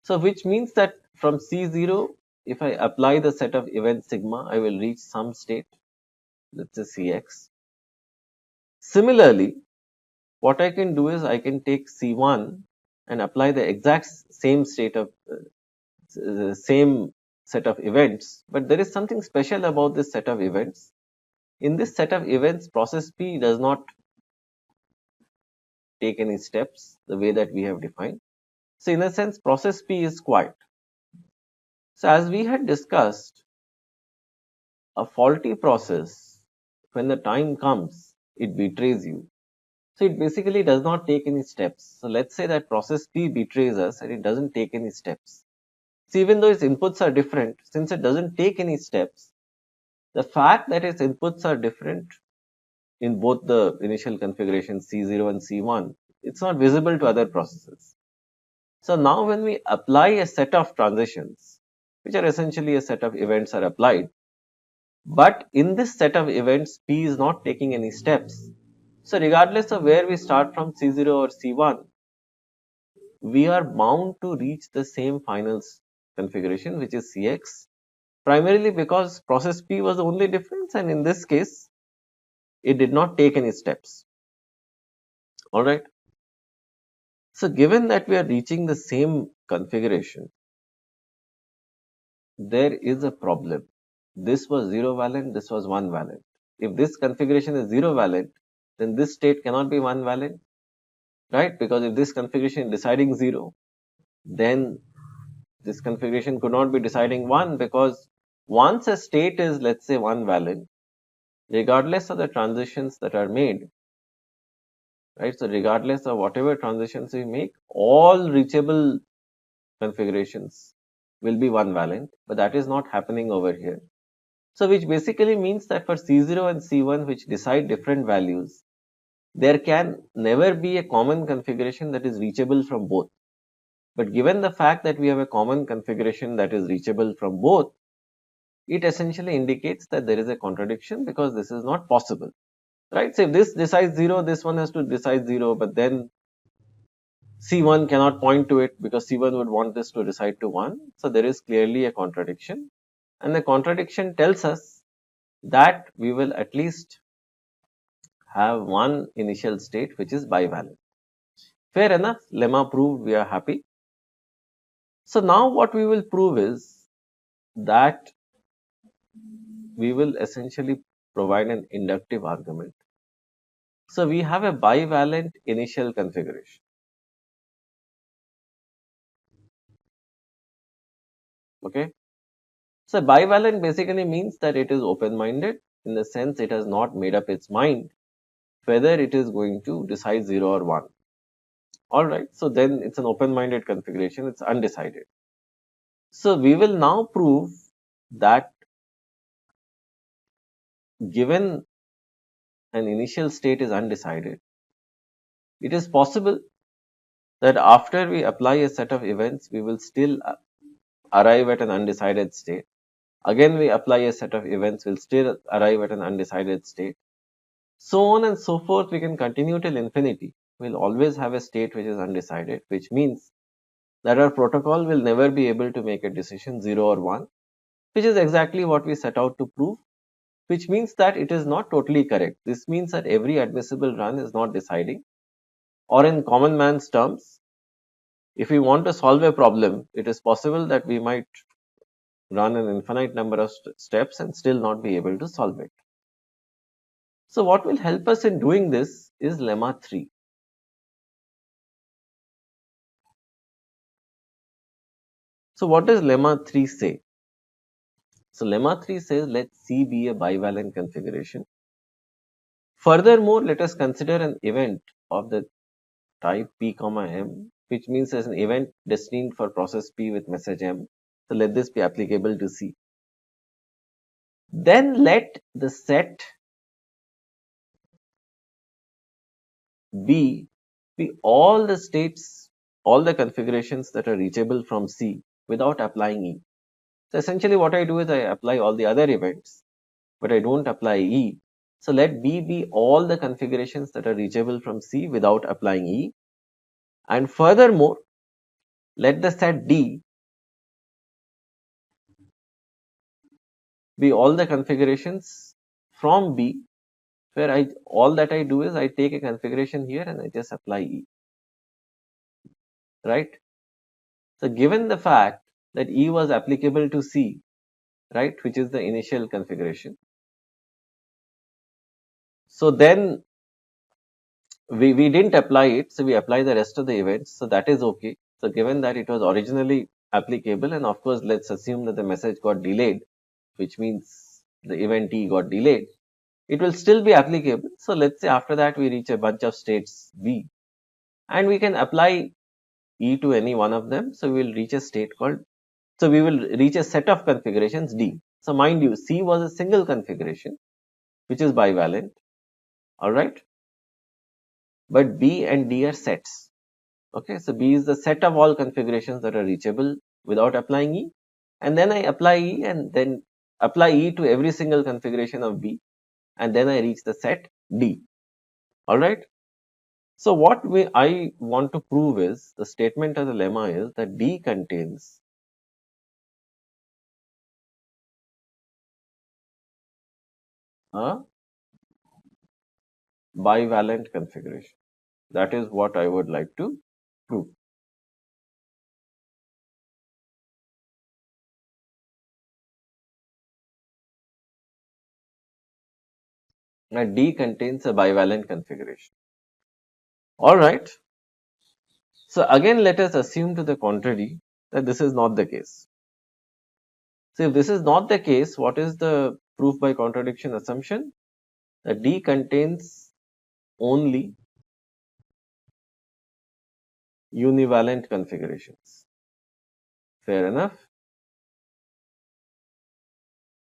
So which means that from C0, if I apply the set of events sigma, I will reach some state, let's say Cx. Similarly, what I can do is I can take C1 and apply the exact same state of same set of events, but there is something special about this set of events. In this set of events, process P does not take any steps the way that we have defined. So in a sense, process P is quiet. So as we had discussed, a faulty process, when the time comes, it betrays you. So it basically does not take any steps. So let's say that process P betrays us and it doesn't take any steps. So even though its inputs are different, since it doesn't take any steps, the fact that its inputs are different in both the initial configuration C0 and C1, it's not visible to other processes. So now when we apply a set of transitions, which are essentially a set of events are applied, but in this set of events, P is not taking any steps. So regardless of where we start from C0 or C1, we are bound to reach the same final configuration, which is Cx, primarily because process P was the only difference, and in this case, it did not take any steps. Alright. So given that we are reaching the same configuration, there is a problem. This was 0 valent, this was 1 valent. If this configuration is 0 valent, then this state cannot be 1 valent, right? Because if this configuration is deciding 0, then this configuration could not be deciding 1, because once a state is, let's say, 1 valent, regardless of the transitions that are made, right? So regardless of whatever transitions we make, all reachable configurations will be 1 valent, but that is not happening over here. So which basically means that for C0 and C1, which decide different values, there can never be a common configuration that is reachable from both. But given the fact that we have a common configuration that is reachable from both, it essentially indicates that there is a contradiction, because this is not possible, right? So if this decides 0, this one has to decide 0, but then C1 cannot point to it because C1 would want this to decide to 1. So there is clearly a contradiction, and the contradiction tells us that we will at least have one initial state which is bivalent. Fair enough, lemma proved, we are happy. So now what we will prove is that we will essentially provide an inductive argument. So we have a bivalent initial configuration. Okay. So bivalent basically means that it is open-minded, in the sense it has not made up its mind whether it is going to decide 0 or 1. Alright, so then it's an open-minded configuration, it's undecided. So we will now prove that given an initial state is undecided, it is possible that after we apply a set of events, we will still arrive at an undecided state. Again, we apply a set of events, we'll still arrive at an undecided state. So on and so forth, we can continue till infinity. We'll always have a state which is undecided, which means that our protocol will never be able to make a decision 0 or 1, which is exactly what we set out to prove. which means that it is not totally correct. This means that every admissible run is not deciding, or in common man's terms, if we want to solve a problem, it is possible that we might run an infinite number of steps and still not be able to solve it. So what will help us in doing this is lemma 3. So what does lemma 3 say? So lemma 3 says let C be a bivalent configuration. Furthermore, let us consider an event of the type P comma M, which means there's an event destined for process P with message M. So let this be applicable to C. Then let the set B be all the states, all the configurations that are reachable from C without applying E. So essentially what I do is I apply all the other events, but I don't apply E. So let B be all the configurations that are reachable from C without applying E. And furthermore, let the set D be all the configurations from B, where all that I do is I take a configuration here and I just apply E, right? So given the fact that E was applicable to C, right, which is the initial configuration, so then we didn't apply it, so we apply the rest of the events, so that is okay. So given that it was originally applicable, and of course let's assume that the message got delayed, which means the event T got delayed, it will still be applicable. So let's say after that we reach a bunch of states B, and we can apply E to any one of them. So we will reach a state called, so we will reach a set of configurations D. So mind you, C was a single configuration, which is bivalent, alright, but B and D are sets. Okay, so B is the set of all configurations that are reachable without applying E, and then I apply E and then apply E to every single configuration of B, and then I reach the set D. Alright. So what I want to prove is, the statement of the lemma is that D contains a bivalent configuration. That is what I would like to prove. Now D contains a bivalent configuration. Alright. So again, let us assume to the contrary that this is not the case. So if this is not the case, what is the proof by contradiction assumption? That D contains only univalent configurations. Fair enough.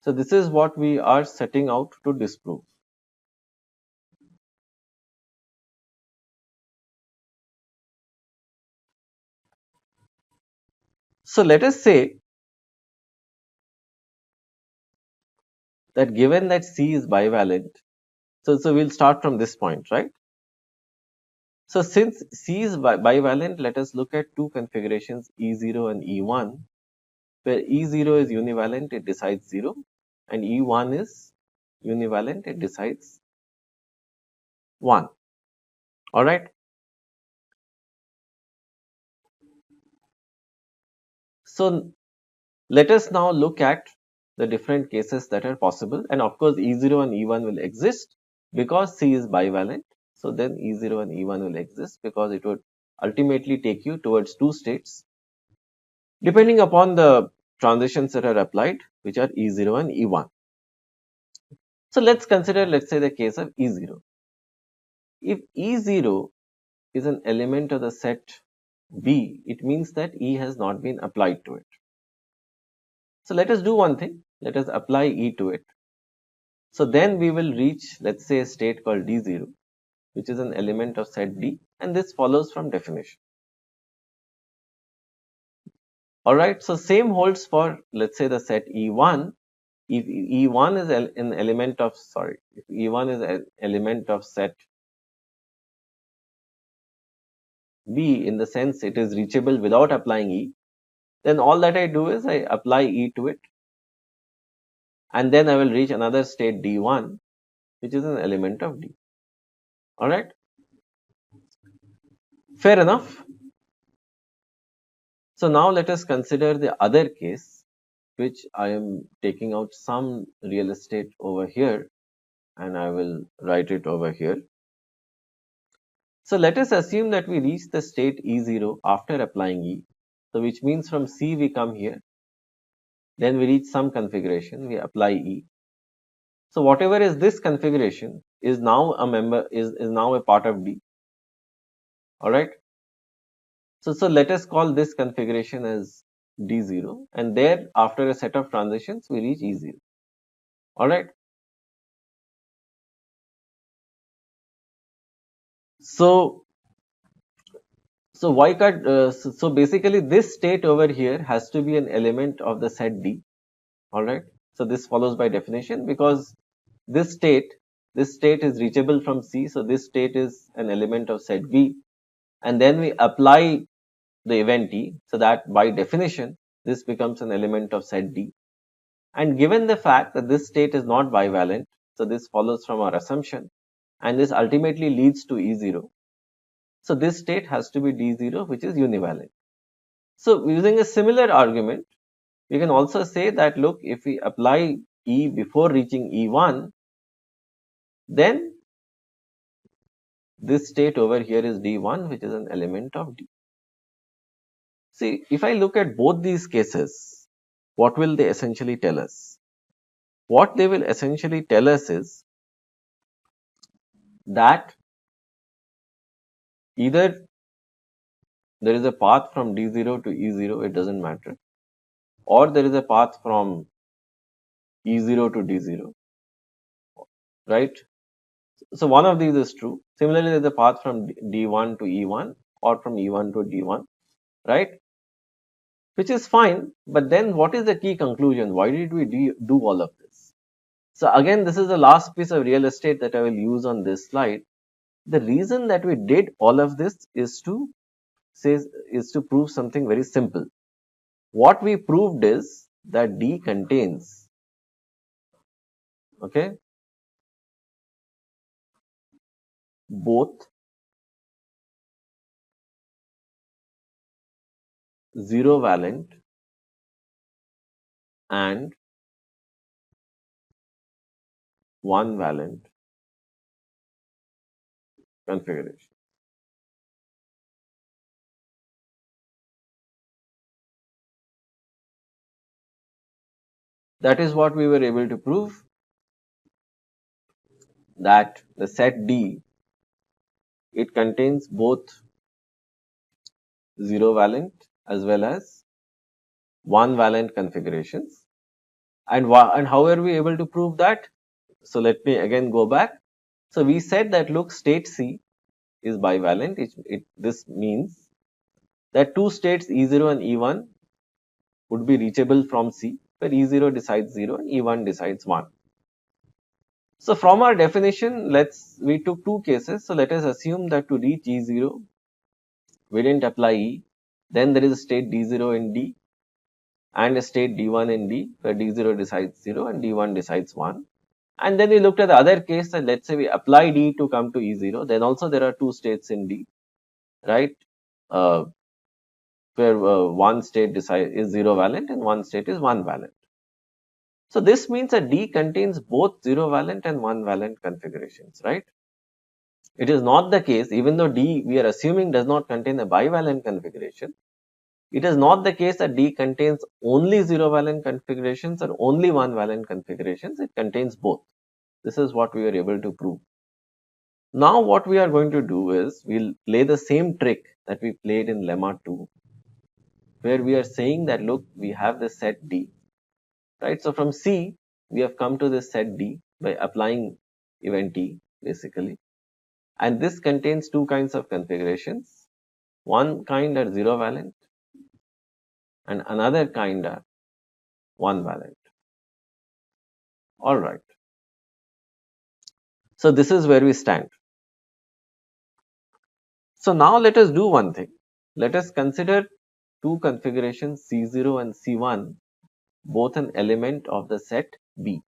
So this is what we are setting out to disprove. So let us say that given that C is bivalent, so we'll start from this point, right? So since C is bivalent, let us look at two configurations, E0 and E1, where E0 is univalent, it decides 0, and E1 is univalent, it decides 1. Alright. So let us now look at the different cases that are possible, and of course E0 and E1 will exist because C is bivalent. So then E0 and E1 will exist because it would ultimately take you towards two states depending upon the transitions that are applied, which are E0 and E1. So let's consider, let's say, the case of E0. If E0 is an element of the set B, it means that E has not been applied to it. So let us do one thing, let us apply E to it. So then we will reach, let's say, a state called D0, which is an element of set D, and this follows from definition. Alright, so same holds for, let's say, the set E1. If E1 is an element of, if E1 is an element of set B, in the sense it is reachable without applying E, then all that I do is I apply E to it, and then I will reach another state D1, which is an element of D. Alright, fair enough. So now let us consider the other case, which I am taking out some real estate over here, and I will write it over here. So let us assume that we reach the state E0 after applying E. So which means from C we come here, then we reach some configuration, we apply E. So whatever is this configuration is now a part of D. Alright. So let us call this configuration as D0, and there after a set of transitions we reach E0. Alright. So why can't so basically this state over here has to be an element of the set D. Alright. So this follows by definition, because this state is reachable from C, so this state is an element of set B, and then we apply the event T, so that by definition this becomes an element of set D. And given the fact that this state is not bivalent, so this follows from our assumption, and this ultimately leads to E0. So this state has to be D0, which is univalent. So using a similar argument, we can also say that, look, if we apply E before reaching E1, then this state over here is D1, which is an element of D. See, if I look at both these cases, what will they essentially tell us? What they will essentially tell us is that either there is a path from D0 to E0, it doesn't matter, or there is a path from E0 to D0, right? So one of these is true. Similarly, there is a path from D1 to E1 or from E1 to D1, right? Which is fine, but then what is the key conclusion? Why did we do all of this? So again, this is the last piece of real estate that I will use on this slide. The reason that we did all of this is to prove something very simple. What we proved is that D contains, okay, both zero valent and one valent configuration. That is what we were able to prove, that the set D, it contains both zero valent as well as one valent configurations. And how are we able to prove that? So let me again go back. So we said that, look, state C is bivalent. This means that two states E0 and E1 would be reachable from C, where E0 decides 0 and E1 decides 1. So from our definition, we took two cases. So let us assume that to reach E0, we didn't apply E. Then there is a state D0 in D and a state D1 in D, where D0 decides 0 and D1 decides 1. And then we looked at the other case, that let's say we apply D to come to E0. Then also there are two states in D, right? Where one state is zero valent and one state is one valent. So this means that D contains both zero valent and one valent configurations, right? It is not the case, even though D we are assuming does not contain a bivalent configuration, it is not the case that D contains only zero valent configurations or only one valent configurations. It contains both. This is what we were able to prove. Now what we are going to do is, we'll play the same trick that we played in lemma 2, where we are saying that, look, we have the set D, right? So from C, we have come to this set D by applying event T, basically. And this contains two kinds of configurations. One kind are zero valent and another kind are one valent. All right. So this is where we stand. So now let us do one thing. Let us consider two configurations C0 and C1, both an element of the set B.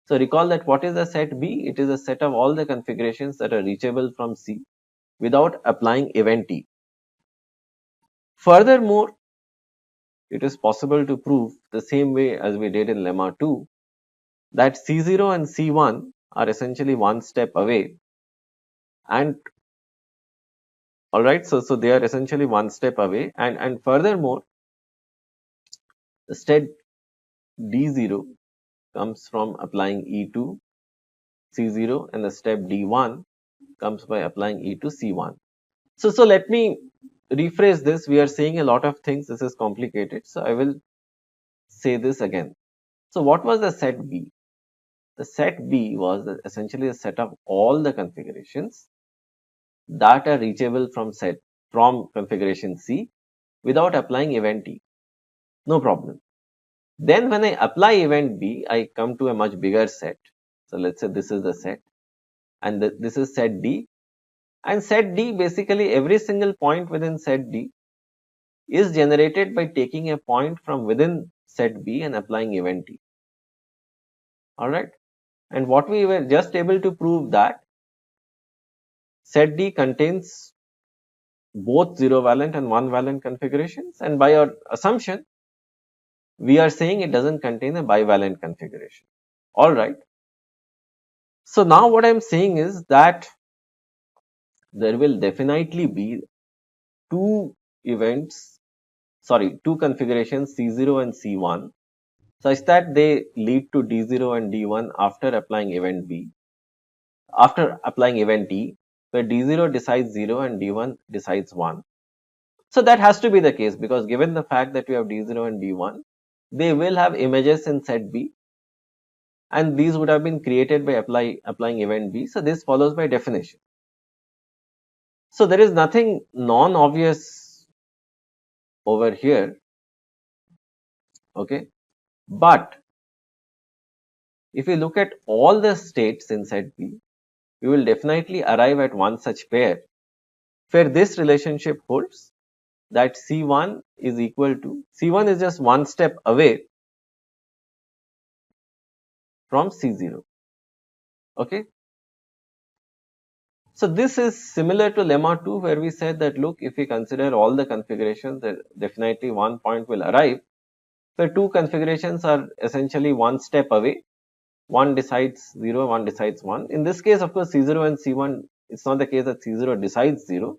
So recall that what is a set B? It is a set of all the configurations that are reachable from C without applying event T. Furthermore, it is possible to prove the same way as we did in lemma 2 that C0 and C1 are essentially one step away, and alright, so they are essentially one step away, and furthermore, the step D0 comes from applying E to C0 and the step D1 comes by applying E to C1. So let me rephrase this. We are saying a lot of things. This is complicated. So I will say this again. So what was the set B? The set B was essentially a set of all the configurations that are reachable from configuration C without applying event T. No problem. Then when I apply event B, I come to a much bigger set. So let's say this is the set and this is set D. And set D, basically every single point within set D is generated by taking a point from within set B and applying event T. Alright. And what we were just able to prove that set D contains both 0 valent and 1 valent configurations, and by our assumption, we are saying it doesn't contain a bivalent configuration. Alright. So now what I am saying is that there will definitely be two configurations C0 and C1 such that they lead to D0 and D1 after applying event T, where D0 decides 0 and D1 decides 1. So that has to be the case, because given the fact that we have D0 and D1, they will have images in set B, and these would have been created by applying event B. So this follows by definition. So there is nothing non-obvious over here, okay? But if we look at all the states in set B, we will definitely arrive at one such pair where this relationship holds, that C1 is equal to, C1 is just one step away from C0, okay? So this is similar to lemma 2, where we said that look, if we consider all the configurations, definitely one point will arrive where two configurations are essentially one step away. One decides 0, one decides 1. In this case, of course, C0 and C1, it's not the case that C0 decides 0,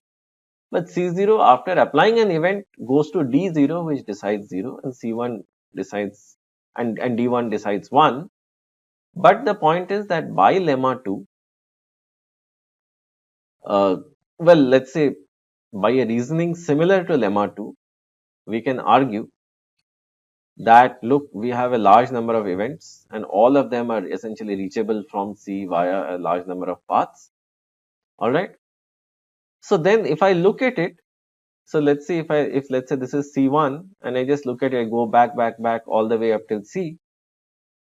but C0 after applying an event goes to D0, which decides 0, and C1 decides and D1 decides 1. But the point is that by lemma 2, well, let's say by a reasoning similar to lemma 2, we can argue that look, we have a large number of events and all of them are essentially reachable from C via a large number of paths. Alright. So then if I look at it, so let's say if let's say this is C1 and I just look at it, I go back all the way up till C.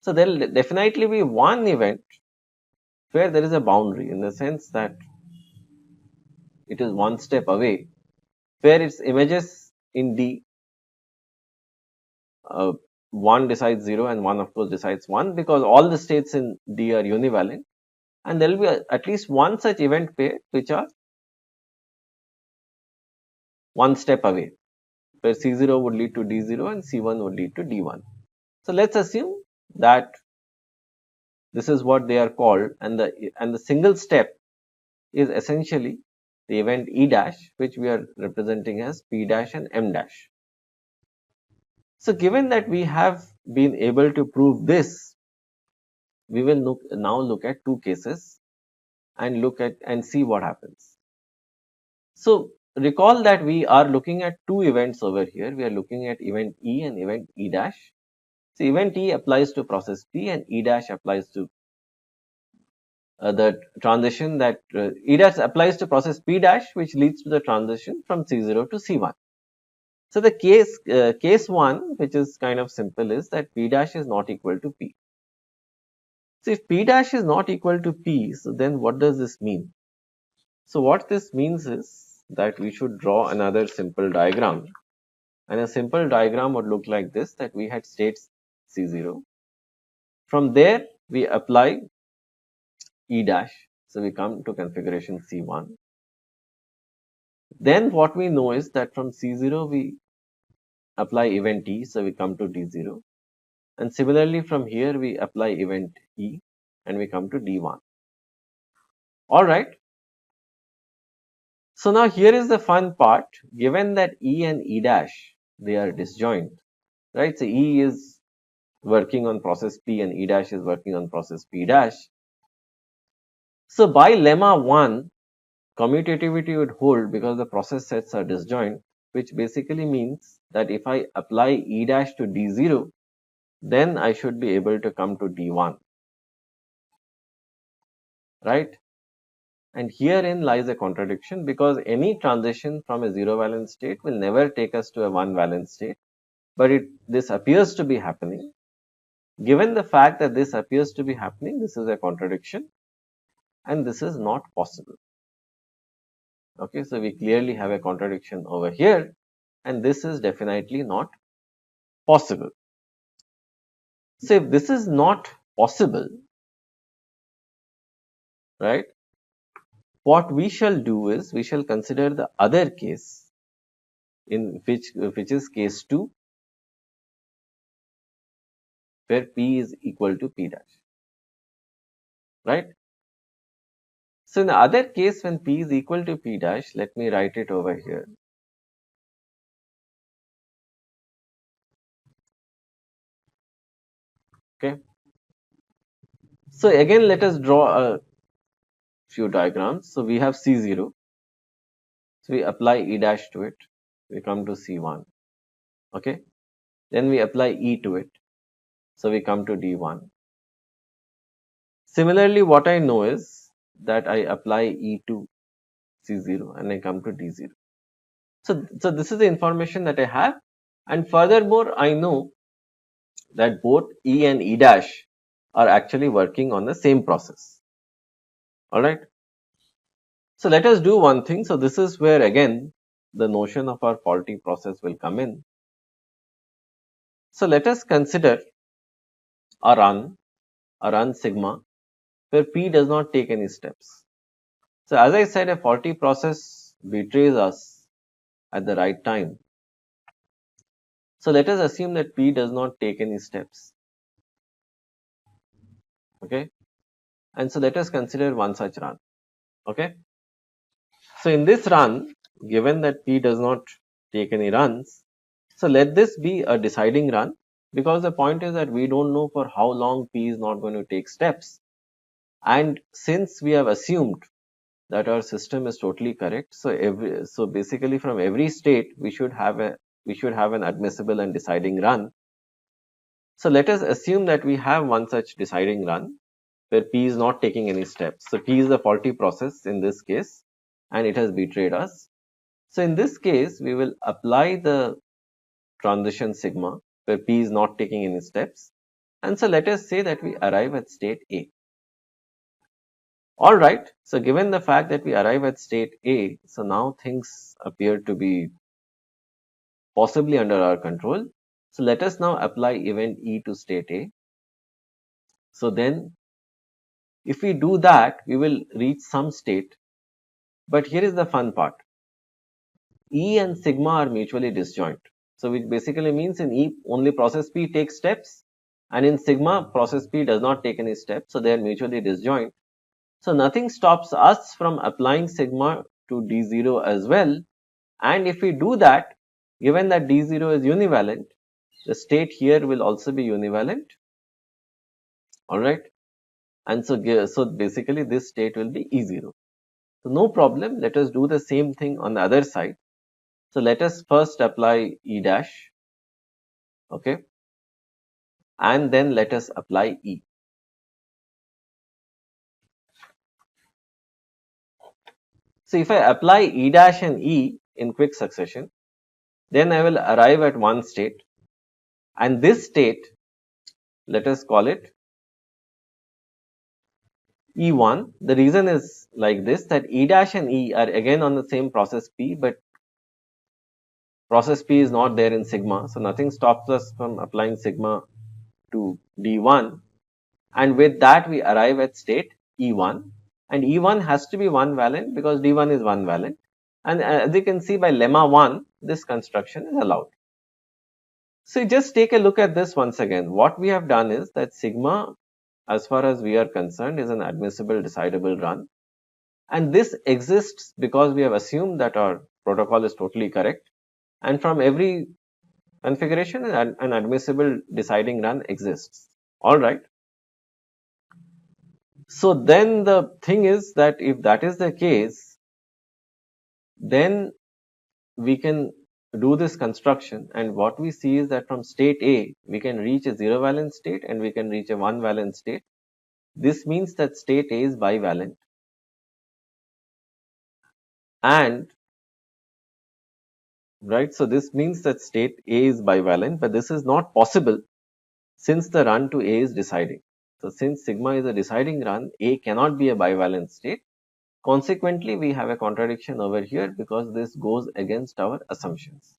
So there will definitely be one event where there is a boundary, in the sense that it is one step away, where its images in D, one decides 0 and one of course decides 1, because all the states in D are univalent, and there will be at least one such event pair which are one step away, where C0 would lead to D0 and C1 would lead to D1. So let's assume that this is what they are called, and the single step is essentially the event E dash, which we are representing as P dash and M dash. So given that we have been able to prove this, we will now look at two cases and see what happens. So recall that we are looking at two events over here. We are looking at event E and event E dash. So event E applies to process P and E dash applies to the transition that E dash applies to process P dash, which leads to the transition from C0 to C1. So the case 1, which is kind of simple, is that P dash is not equal to P. So if P dash is not equal to P, so then what does this mean? So what this means is that we should draw another simple diagram, and a simple diagram would look like this, that we had states C0 From there, we apply E dash. So we come to configuration C1. Then what we know is that from C0, we apply event E. So we come to D0. And similarly, from here, we apply event E and we come to D1. All right. So now here is the fun part. Given that E and E dash, they are disjoint, right? So E is working on process P and E dash is working on process P dash. So by lemma 1, commutativity would hold because the process sets are disjoint, which basically means that if I apply E dash to D0, then I should be able to come to D1, right? And herein lies a contradiction because any transition from a zero valence state will never take us to a one valence state, but this appears to be happening. Given the fact that this appears to be happening, this is a contradiction and this is not possible. Okay, so we clearly have a contradiction over here and this is definitely not possible. So if this is not possible, right, what we shall do is we shall consider the other case in which is case 2 where P is equal to P dash, right? So in the other case when P is equal to P dash, let me write it over here. Okay. So again, let us draw a few diagrams. So we have C0. So we apply E dash to it. We come to C1. Okay. Then we apply E to it. So we come to D1. Similarly, what I know is that I apply E to C0 and I come to D0. So this is the information that I have. And furthermore, I know that both E and E dash are actually working on the same process. Alright. So let us do one thing. So this is where again the notion of our faulty process will come in. So let us consider a run sigma where P does not take any steps. So as I said, a faulty process betrays us at the right time. So let us assume that P does not take any steps. Okay. And so let us consider one such run. Okay. So in this run, given that P does not take any runs, so let this be a deciding run because the point is that we don't know for how long P is not going to take steps. And since we have assumed that our system is totally correct, so basically from every state we should have an admissible and deciding run. So let us assume that we have one such deciding run where P is not taking any steps. So P is the faulty process in this case and it has betrayed us. So in this case, we will apply the transition sigma where P is not taking any steps. And so let us say that we arrive at state A. Alright, so given the fact that we arrive at state A, so now things appear to be possibly under our control. So let us now apply event E to state A. So then if we do that, we will reach some state. But here is the fun part. E and sigma are mutually disjoint. So which basically means in E only process P takes steps and in sigma process P does not take any steps. So they are mutually disjoint. So nothing stops us from applying sigma to D0 as well. And if we do that, given that D0 is univalent, the state here will also be univalent. Alright. And so basically this state will be E0. So no problem. Let us do the same thing on the other side. So let us first apply E dash. Okay. And then let us apply E. So if I apply E dash and E in quick succession, then I will arrive at one state. And this state, let us call it E1. The reason is like this, that E dash and E are again on the same process P, but process P is not there in sigma. So nothing stops us from applying sigma to D1. And with that, we arrive at state E1. And E1 has to be 1 valent because D1 is 1 valent. And as you can see by lemma 1, this construction is allowed. So just take a look at this once again. What we have done is that sigma, as far as we are concerned, is an admissible decidable run. And this exists because we have assumed that our protocol is totally correct. And from every configuration, an admissible deciding run exists. All right. So then the thing is that if that is the case, then we can do this construction, and what we see is that from state A, we can reach a 0 valence state and we can reach a 1 valence state. This means that state A is bivalent. And right, so this means that state A is bivalent, but this is not possible since the run to A is deciding. So since sigma is a deciding run, A cannot be a bivalent state. Consequently, we have a contradiction over here because this goes against our assumptions.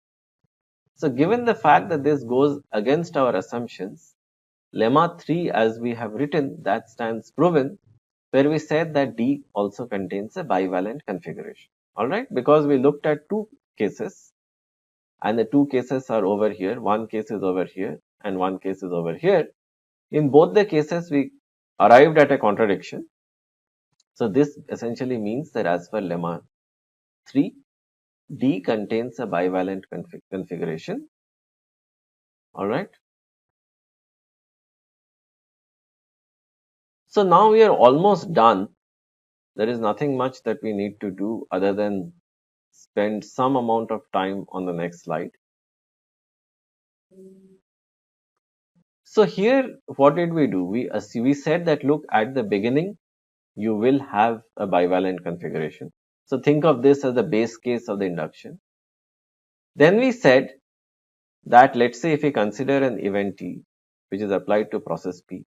So given the fact that this goes against our assumptions, lemma 3 as we have written, that stands proven, where we said that D also contains a bivalent configuration. Alright, because we looked at two cases and the two cases are over here, one case is over here and one case is over here. In both the cases, we arrived at a contradiction. So this essentially means that as per lemma 3, D contains a bivalent configuration. Alright. So now we are almost done. There is nothing much that we need to do other than spend some amount of time on the next slide. So here, what did we do? We said that look, at the beginning, you will have a bivalent configuration. So think of this as the base case of the induction. Then we said that let's say if we consider an event T, which is applied to process P.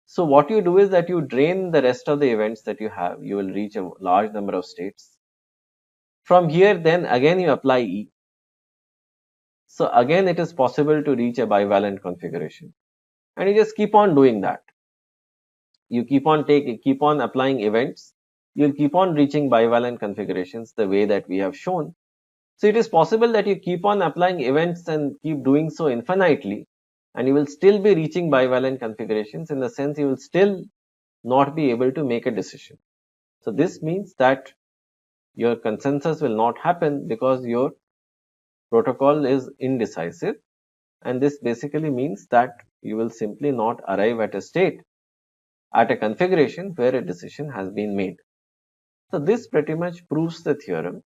So what you do is that you drain the rest of the events that you have. You will reach a large number of states. From here, then again you apply E. So again, it is possible to reach a bivalent configuration, and you just keep on doing that. You keep on applying events. You'll keep on reaching bivalent configurations the way that we have shown. So it is possible that you keep on applying events and keep doing so infinitely, and you will still be reaching bivalent configurations. In the sense, you will still not be able to make a decision. So this means that your consensus will not happen because your protocol is indecisive, and this basically means that you will simply not arrive at a state, at a configuration where a decision has been made. So this pretty much proves the theorem.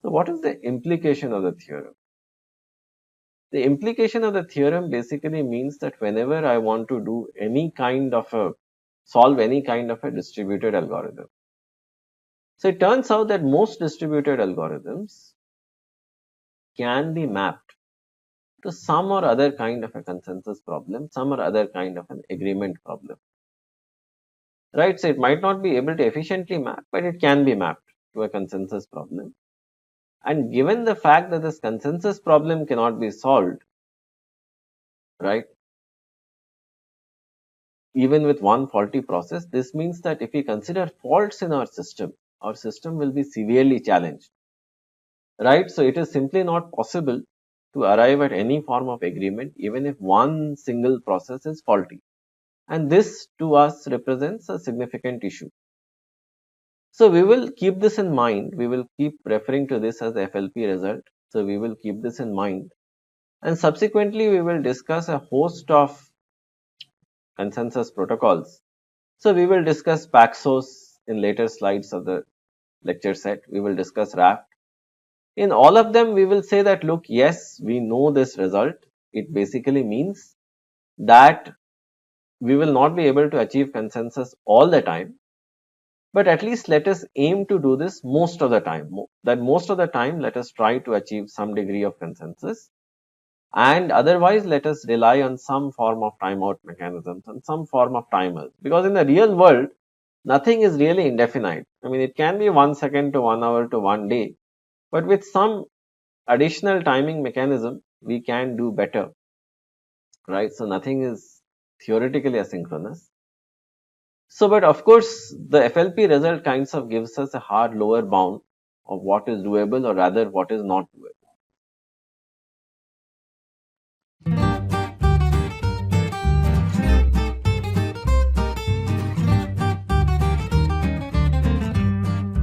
So what is the implication of the theorem? The implication of the theorem basically means that whenever I want to do solve any kind of a distributed algorithm. So it turns out that most distributed algorithms can be mapped to some or other kind of a consensus problem, some or other kind of an agreement problem. Right? So it might not be able to efficiently map, but it can be mapped to a consensus problem. And given the fact that this consensus problem cannot be solved, right, even with one faulty process, this means that if we consider faults in our system will be severely challenged. Right? So it is simply not possible to arrive at any form of agreement even if one single process is faulty. And this to us represents a significant issue. So we will keep this in mind. We will keep referring to this as the FLP result. So we will keep this in mind. And subsequently, we will discuss a host of consensus protocols. So we will discuss Paxos in later slides of the lecture set. We will discuss Raft. In all of them, we will say that, look, yes, we know this result. It basically means that we will not be able to achieve consensus all the time. But at least let us aim to do this most of the time. That most of the time, let us try to achieve some degree of consensus. And otherwise, let us rely on some form of timeout mechanisms and some form of timers. Because in the real world, nothing is really indefinite. I mean, it can be 1 second to 1 hour to 1 day. But with some additional timing mechanism, we can do better. Right? So nothing is theoretically asynchronous. So, but of course, the FLP result kinds of gives us a hard lower bound of what is doable, or rather what is not doable.